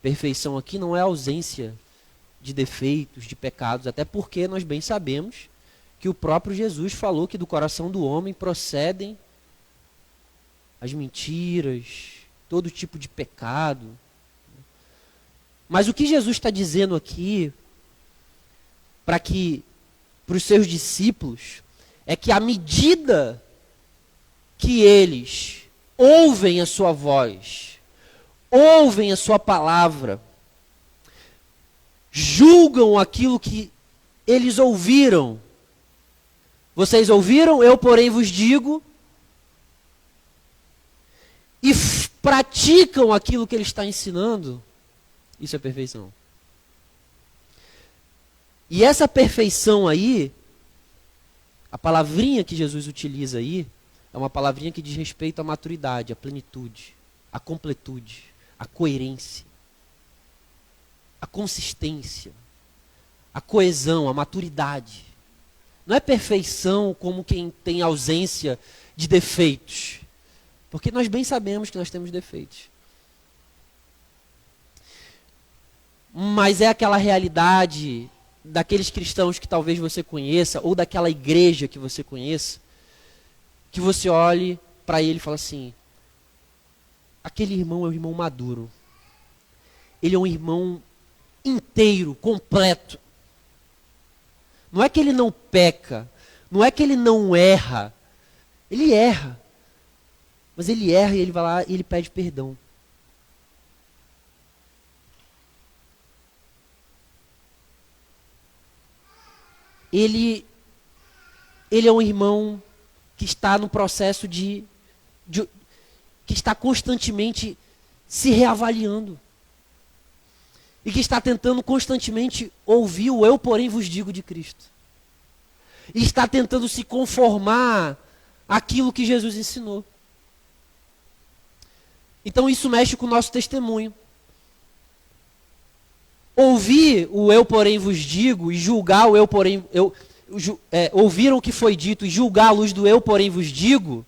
Perfeição aqui não é ausência de defeitos, de pecados, até porque nós bem sabemos que o próprio Jesus falou que do coração do homem procedem as mentiras, todo tipo de pecado. Mas o que Jesus está dizendo aqui, para os seus discípulos, é que à medida que eles ouvem a sua voz, ouvem a sua palavra, julgam aquilo que eles ouviram. Vocês ouviram, eu porém vos digo, e praticam aquilo que ele está ensinando, isso é perfeição. E essa perfeição aí, a palavrinha que Jesus utiliza aí, é uma palavrinha que diz respeito à maturidade, à plenitude, à completude, à coerência, à consistência, à coesão, à maturidade. Não é perfeição como quem tem ausência de defeitos. Porque nós bem sabemos que nós temos defeitos. Mas é aquela realidade daqueles cristãos que talvez você conheça, ou daquela igreja que você conheça, que você olhe para ele e fala assim, aquele irmão é um irmão maduro. Ele é um irmão inteiro, completo. Não é que ele não peca, não é que ele não erra. Ele erra. Mas ele erra e ele vai lá e ele pede perdão. Ele é um irmão que está no processo que está constantemente se reavaliando. E que está tentando constantemente ouvir o eu, porém, vos digo de Cristo. E está tentando se conformar àquilo que Jesus ensinou. Então isso mexe com o nosso testemunho. Ouvir o eu, porém, vos digo, e julgar o eu, porém... ouvir o que foi dito e julgar à luz do eu, porém, vos digo,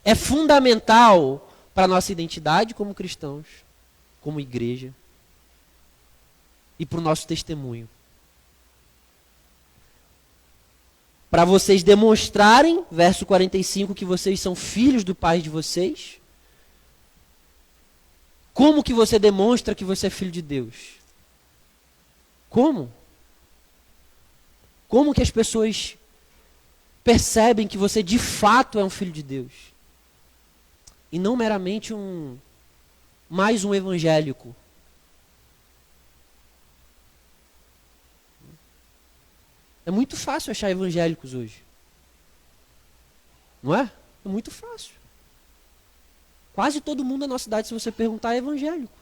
é fundamental para a nossa identidade como cristãos, como igreja, e para o nosso testemunho. Para vocês demonstrarem, verso 45, que vocês são filhos do Pai de vocês. Como que você demonstra que você é filho de Deus? Como? Como que as pessoas percebem que você de fato é um filho de Deus? E não meramente mais um evangélico. É muito fácil achar evangélicos hoje. Não é? É muito fácil. Quase todo mundo na nossa cidade, se você perguntar, é evangélico.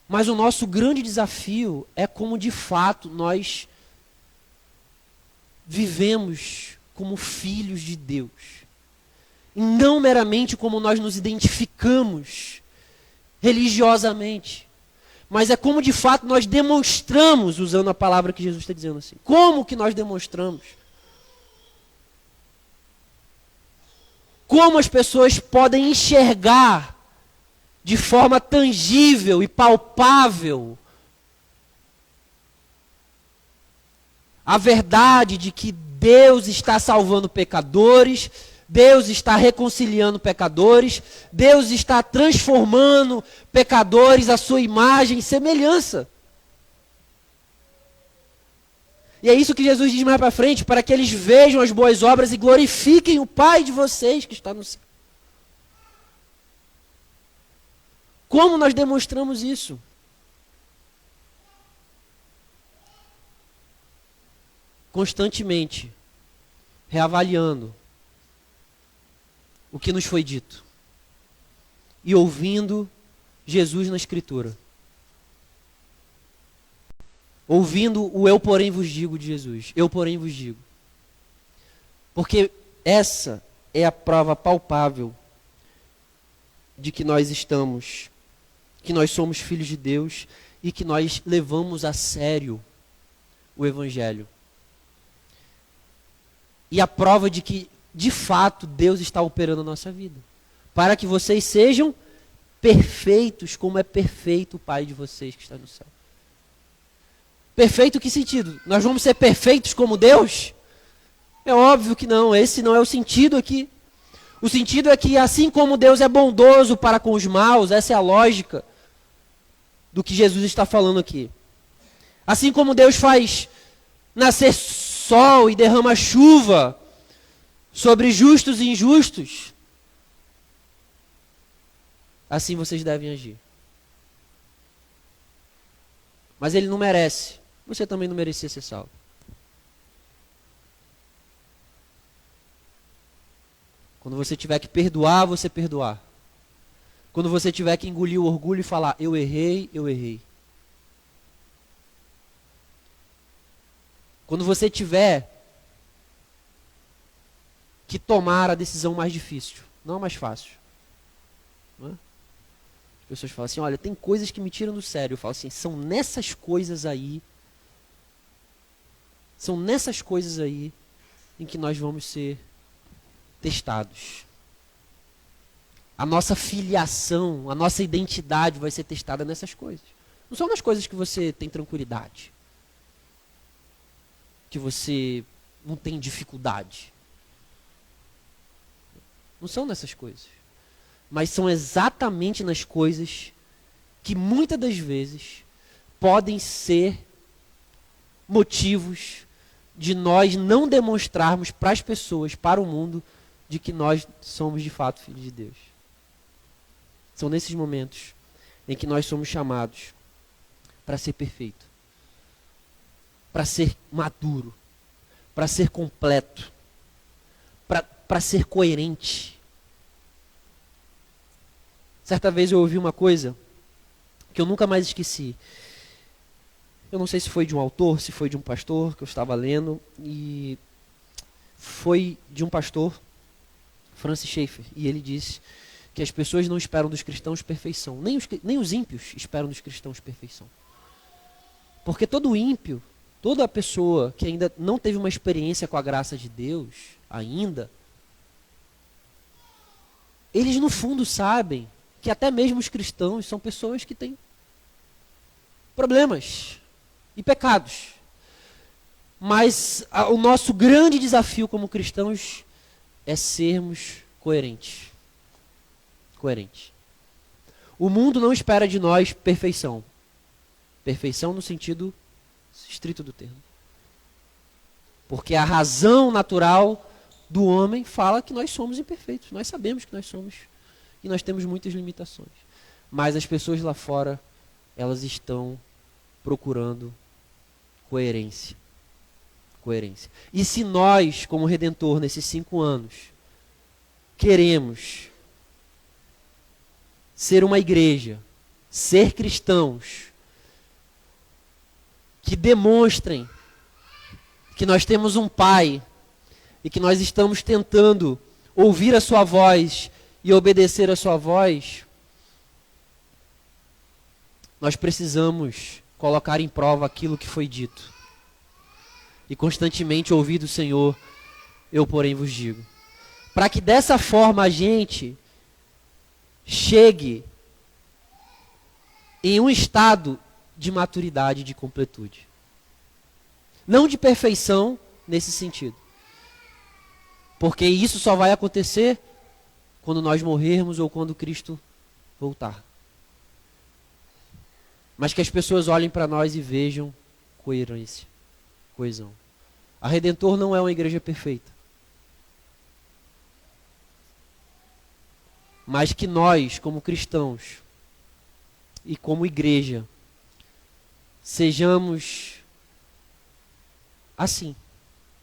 Mas o nosso grande desafio é como de fato nós vivemos como filhos de Deus. E não meramente como nós nos identificamos religiosamente. Mas é como de fato nós demonstramos, usando a palavra que Jesus está dizendo assim. Como que nós demonstramos? Como as pessoas podem enxergar de forma tangível e palpável a verdade de que Deus está salvando pecadores, Deus está reconciliando pecadores, Deus está transformando pecadores à sua imagem e semelhança. E é isso que Jesus diz mais para frente, para que eles vejam as boas obras e glorifiquem o Pai de vocês que está no céu. Como nós demonstramos isso? Constantemente, reavaliando o que nos foi dito e ouvindo Jesus na Escritura. Ouvindo o eu porém vos digo de Jesus. Eu porém vos digo. Porque essa é a prova palpável de que nós estamos, que nós somos filhos de Deus e que nós levamos a sério o Evangelho. E a prova de que, de fato, Deus está operando na nossa vida. Para que vocês sejam perfeitos, como é perfeito o Pai de vocês que está no céu. Perfeito em que sentido? Nós vamos ser perfeitos como Deus? É óbvio que não, esse não é o sentido aqui. O sentido é que assim como Deus é bondoso para com os maus, essa é a lógica do que Jesus está falando aqui. Assim como Deus faz nascer sol e derrama chuva sobre justos e injustos, assim vocês devem agir. Mas ele não merece. Você também não merecia ser salvo. Quando você tiver que perdoar, você perdoar. Quando você tiver que engolir o orgulho e falar, eu errei, eu errei. Quando você tiver que tomar a decisão mais difícil, não a mais fácil. Não é? As pessoas falam assim, olha, tem coisas que me tiram do sério. Eu falo assim, são nessas coisas aí em que nós vamos ser testados. A nossa filiação, a nossa identidade vai ser testada nessas coisas. Não são nas coisas que você tem tranquilidade, que você não tem dificuldade. Não são nessas coisas. Mas são exatamente nas coisas que muitas das vezes podem ser motivos de nós não demonstrarmos para as pessoas, para o mundo, de que nós somos de fato filhos de Deus. São nesses momentos em que nós somos chamados para ser perfeito, para ser maduro, para ser completo, para ser coerente. Certa vez eu ouvi uma coisa que eu nunca mais esqueci. Eu não sei se foi de um autor, se foi de um pastor que eu estava lendo, e foi de um pastor, Francis Schaeffer, e ele disse que as pessoas não esperam dos cristãos perfeição, nem os ímpios esperam dos cristãos perfeição. Porque todo ímpio, toda pessoa que ainda não teve uma experiência com a graça de Deus, ainda, eles no fundo sabem que até mesmo os cristãos são pessoas que têm problemas e pecados. Mas o nosso grande desafio como cristãos é sermos coerentes. Coerentes. O mundo não espera de nós perfeição. Perfeição no sentido estrito do termo. Porque a razão natural do homem fala que nós somos imperfeitos. Nós sabemos que nós somos e nós temos muitas limitações. Mas as pessoas lá fora, elas estão procurando coerência. Coerência. E se nós, como Redentor, nesses 5 anos, queremos ser uma igreja, ser cristãos, que demonstrem que nós temos um Pai e que nós estamos tentando ouvir a sua voz e obedecer a sua voz, nós precisamos colocar em prova aquilo que foi dito. E constantemente ouvir do Senhor, eu porém vos digo. Para que dessa forma a gente chegue em um estado de maturidade, de completude. Não de perfeição nesse sentido. Porque isso só vai acontecer quando nós morrermos ou quando Cristo voltar. Mas que as pessoas olhem para nós e vejam coerência, coesão. A Redentor não é uma igreja perfeita. Mas que nós, como cristãos e como igreja, sejamos assim.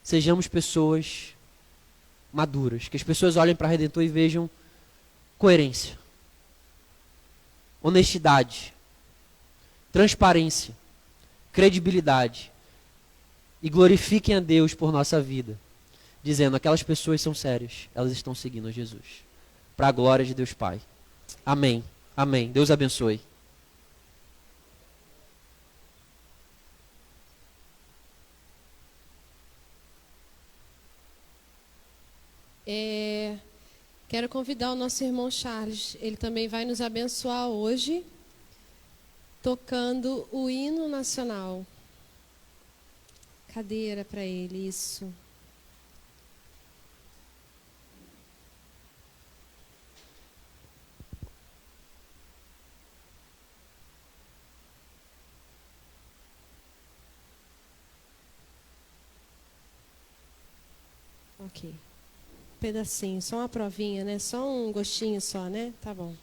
Sejamos pessoas maduras. Que as pessoas olhem para a Redentor e vejam coerência, honestidade, transparência, credibilidade. E glorifiquem a Deus por nossa vida, dizendo, aquelas pessoas são sérias, elas estão seguindo a Jesus. Para a glória de Deus Pai. Amém. Amém. Deus abençoe. Quero convidar o nosso irmão Charles. Ele também vai nos abençoar hoje, tocando o hino nacional. Cadeira para ele, isso. Ok. Pedacinho, só uma provinha, né? Só um gostinho só, né? Tá bom.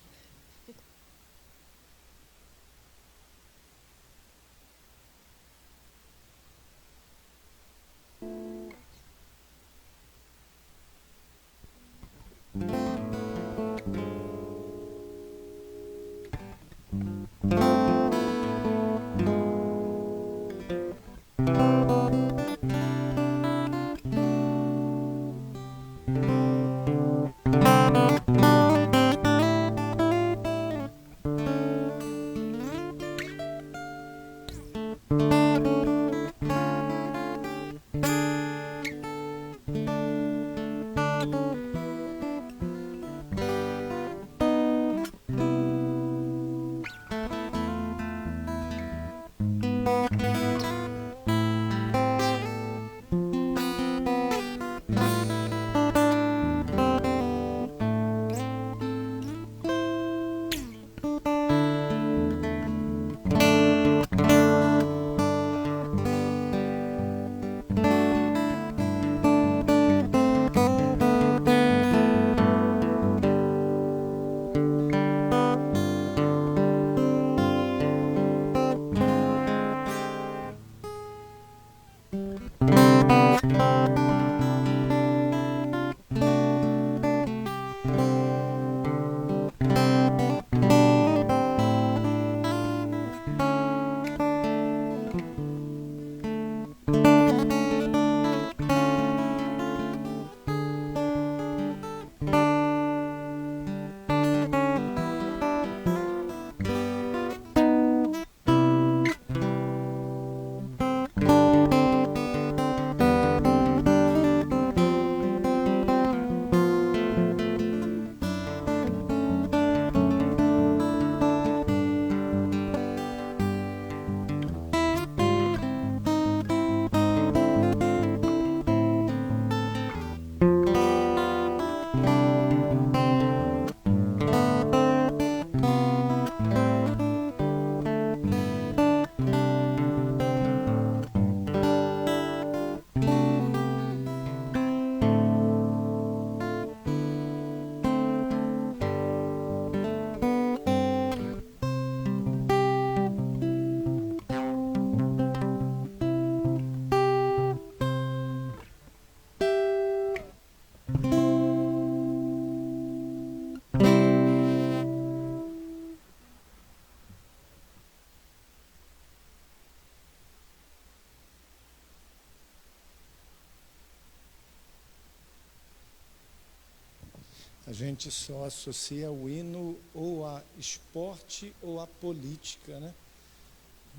A gente só associa o hino ou a esporte ou a política, né?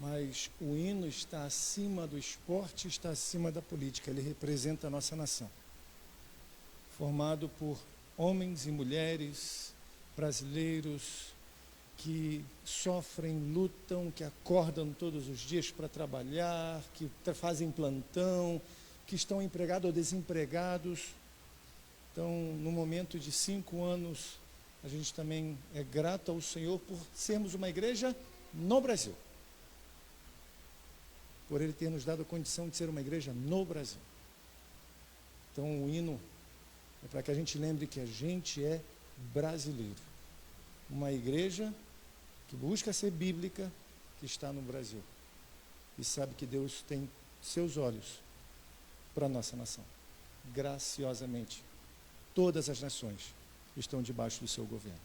Mas o hino está acima do esporte, está acima da política. Ele representa a nossa nação, formado por homens e mulheres brasileiros que sofrem, lutam, que acordam todos os dias para trabalhar, que fazem plantão, que estão empregados ou desempregados. Então, no momento de 5 anos, a gente também é grato ao Senhor por sermos uma igreja no Brasil. Por Ele ter nos dado a condição de ser uma igreja no Brasil. Então, o hino é para que a gente lembre que a gente é brasileiro. Uma igreja que busca ser bíblica, que está no Brasil. E sabe que Deus tem seus olhos para a nossa nação. Graciosamente. Todas as nações estão debaixo do seu governo.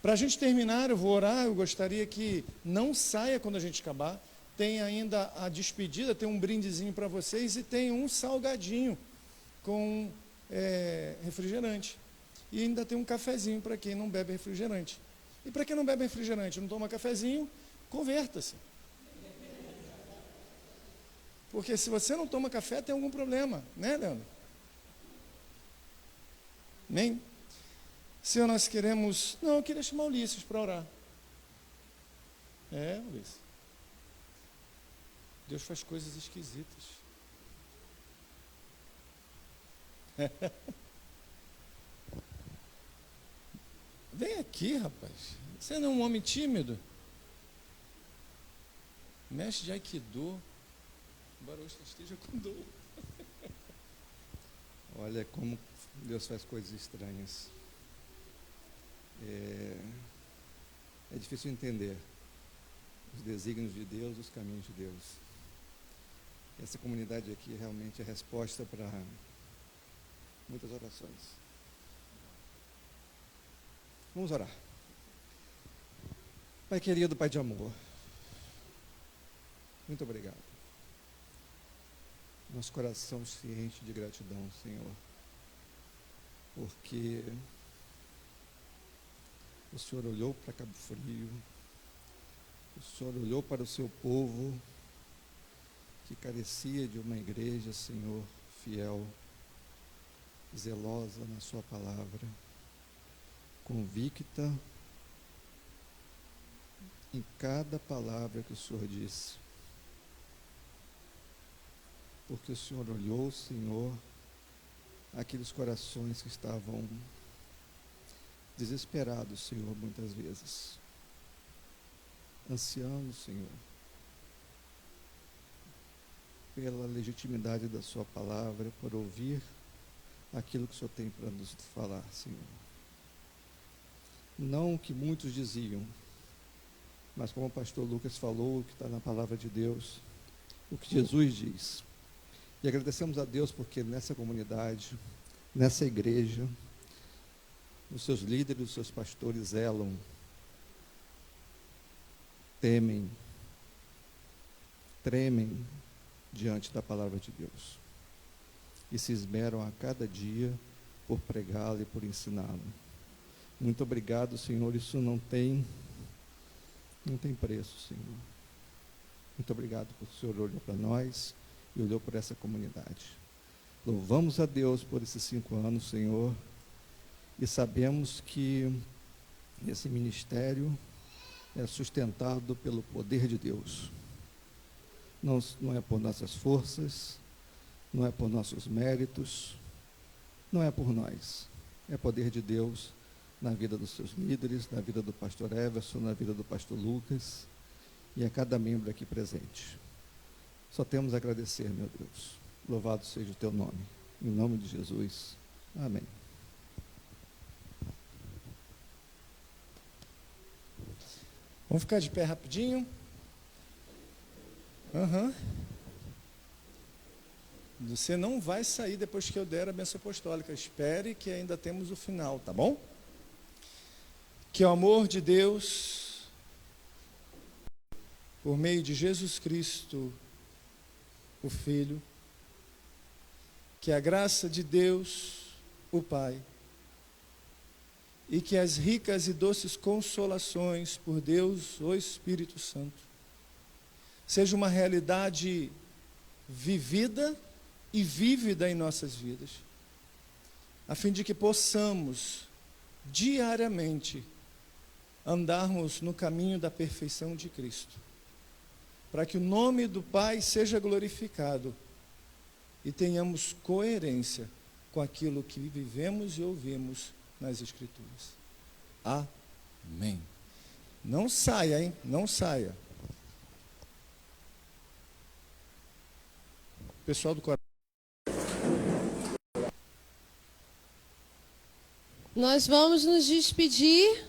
Para a gente terminar, eu vou orar. Eu gostaria que não saia quando a gente acabar. Tem ainda a despedida, tem um brindezinho para vocês e tem um salgadinho com refrigerante. E ainda tem um cafezinho para quem não bebe refrigerante. E para quem não bebe refrigerante, não toma cafezinho, converta-se. Porque se você não toma café, tem algum problema, né, Leandro? Amém? Senhor, nós queremos... Não, eu queria chamar o Ulisses para orar. Ulisses. Deus faz coisas esquisitas. Vem aqui, rapaz. Você não é um homem tímido? Mestre de Aikido. Embora hoje esteja com dor. Olha como Deus faz coisas estranhas. É difícil entender os desígnios de Deus, os caminhos de Deus. Essa comunidade aqui realmente é resposta para muitas orações. Vamos orar. Pai querido, Pai de amor, muito obrigado. Nosso coração se enche de gratidão, Senhor, porque o Senhor olhou para Cabo Frio, o Senhor olhou para o seu povo, que carecia de uma igreja, Senhor, fiel, zelosa na sua palavra, convicta em cada palavra que o Senhor disse. Porque o Senhor olhou, Senhor, aqueles corações que estavam desesperados, Senhor, muitas vezes, ansiando, Senhor, pela legitimidade da sua palavra, por ouvir aquilo que o Senhor tem para nos falar, Senhor. Não o que muitos diziam, mas como o pastor Lucas falou, o que está na palavra de Deus, o que Jesus diz. E agradecemos a Deus porque nessa comunidade, nessa igreja, os seus líderes, os seus pastores zelam, temem, tremem diante da palavra de Deus. E se esmeram a cada dia por pregá-la e por ensiná-la. Muito obrigado, Senhor, isso não tem preço, Senhor. Muito obrigado por o Senhor olhou para nós e olhou por essa comunidade. Louvamos a Deus por esses 5 anos, Senhor, e sabemos que esse ministério é sustentado pelo poder de Deus. Não é por nossas forças, não é por nossos méritos, não é por nós. É poder de Deus na vida dos seus líderes, na vida do pastor Everson, na vida do pastor Lucas e a cada membro aqui presente. Só temos a agradecer, meu Deus. Louvado seja o teu nome. Em nome de Jesus. Amém. Vamos ficar de pé rapidinho. Você não vai sair depois que eu der a bênção apostólica. Espere que ainda temos o final, tá bom? Que o amor de Deus, por meio de Jesus Cristo, o Filho, que a graça de Deus, o Pai, e que as ricas e doces consolações por Deus, o Espírito Santo, seja uma realidade vivida e vívida em nossas vidas, a fim de que possamos diariamente andarmos no caminho da perfeição de Cristo, para que o nome do Pai seja glorificado e tenhamos coerência com aquilo que vivemos e ouvimos nas Escrituras. Amém. Não saia, hein? Não saia. Pessoal do coração. Nós vamos nos despedir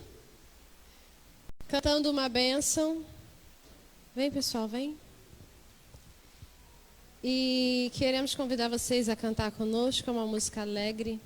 cantando uma bênção. Vem, pessoal, vem. E queremos convidar vocês a cantar conosco uma música alegre.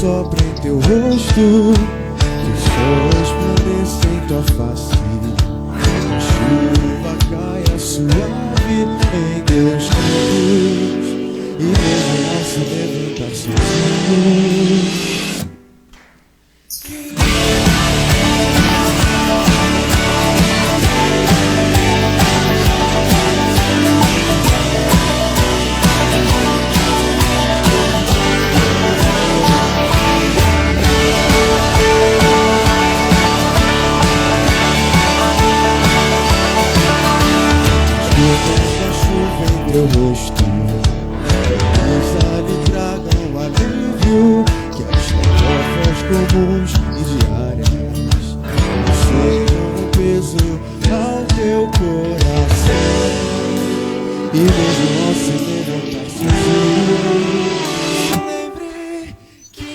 Sopra em teu rosto, que sol resplandece em tua face, a chuva caia suave em teus campos, e mesmo ao se levantar sozinho. Teu rosto, lhe tragam alívio, que as tarefas comuns e diárias sejam um peso ao teu coração, e mesmo ao se levantar sozinho, lembre que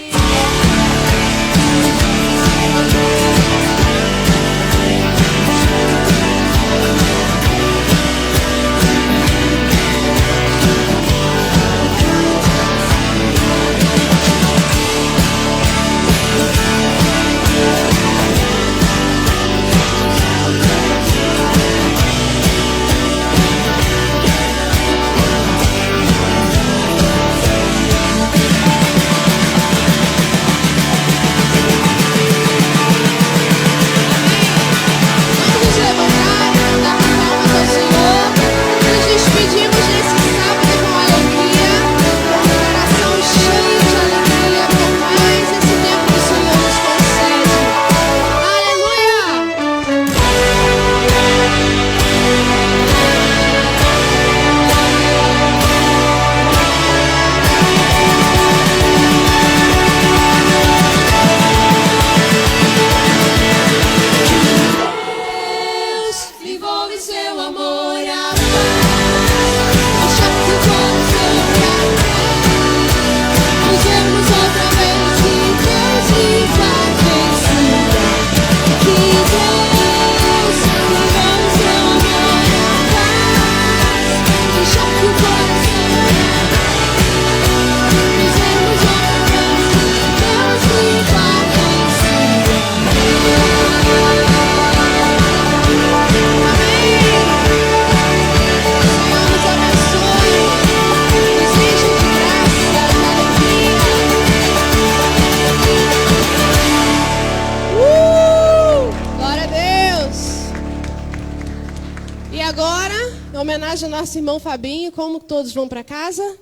Em homenagem ao nosso irmão Fabinho, como todos vão para casa?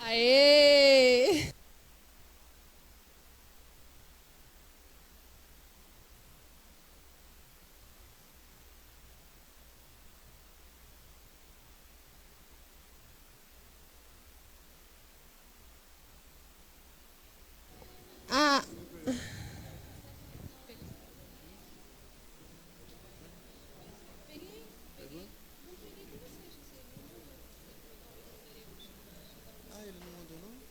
Aê! Ah, Ah, ele não mandou não?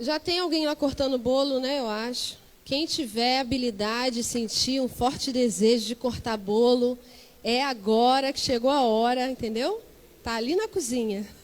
já tem alguém lá cortando bolo, né? Eu acho. Quem tiver habilidade, sentir um forte desejo de cortar bolo, é agora que chegou a hora, entendeu? Tá ali na cozinha.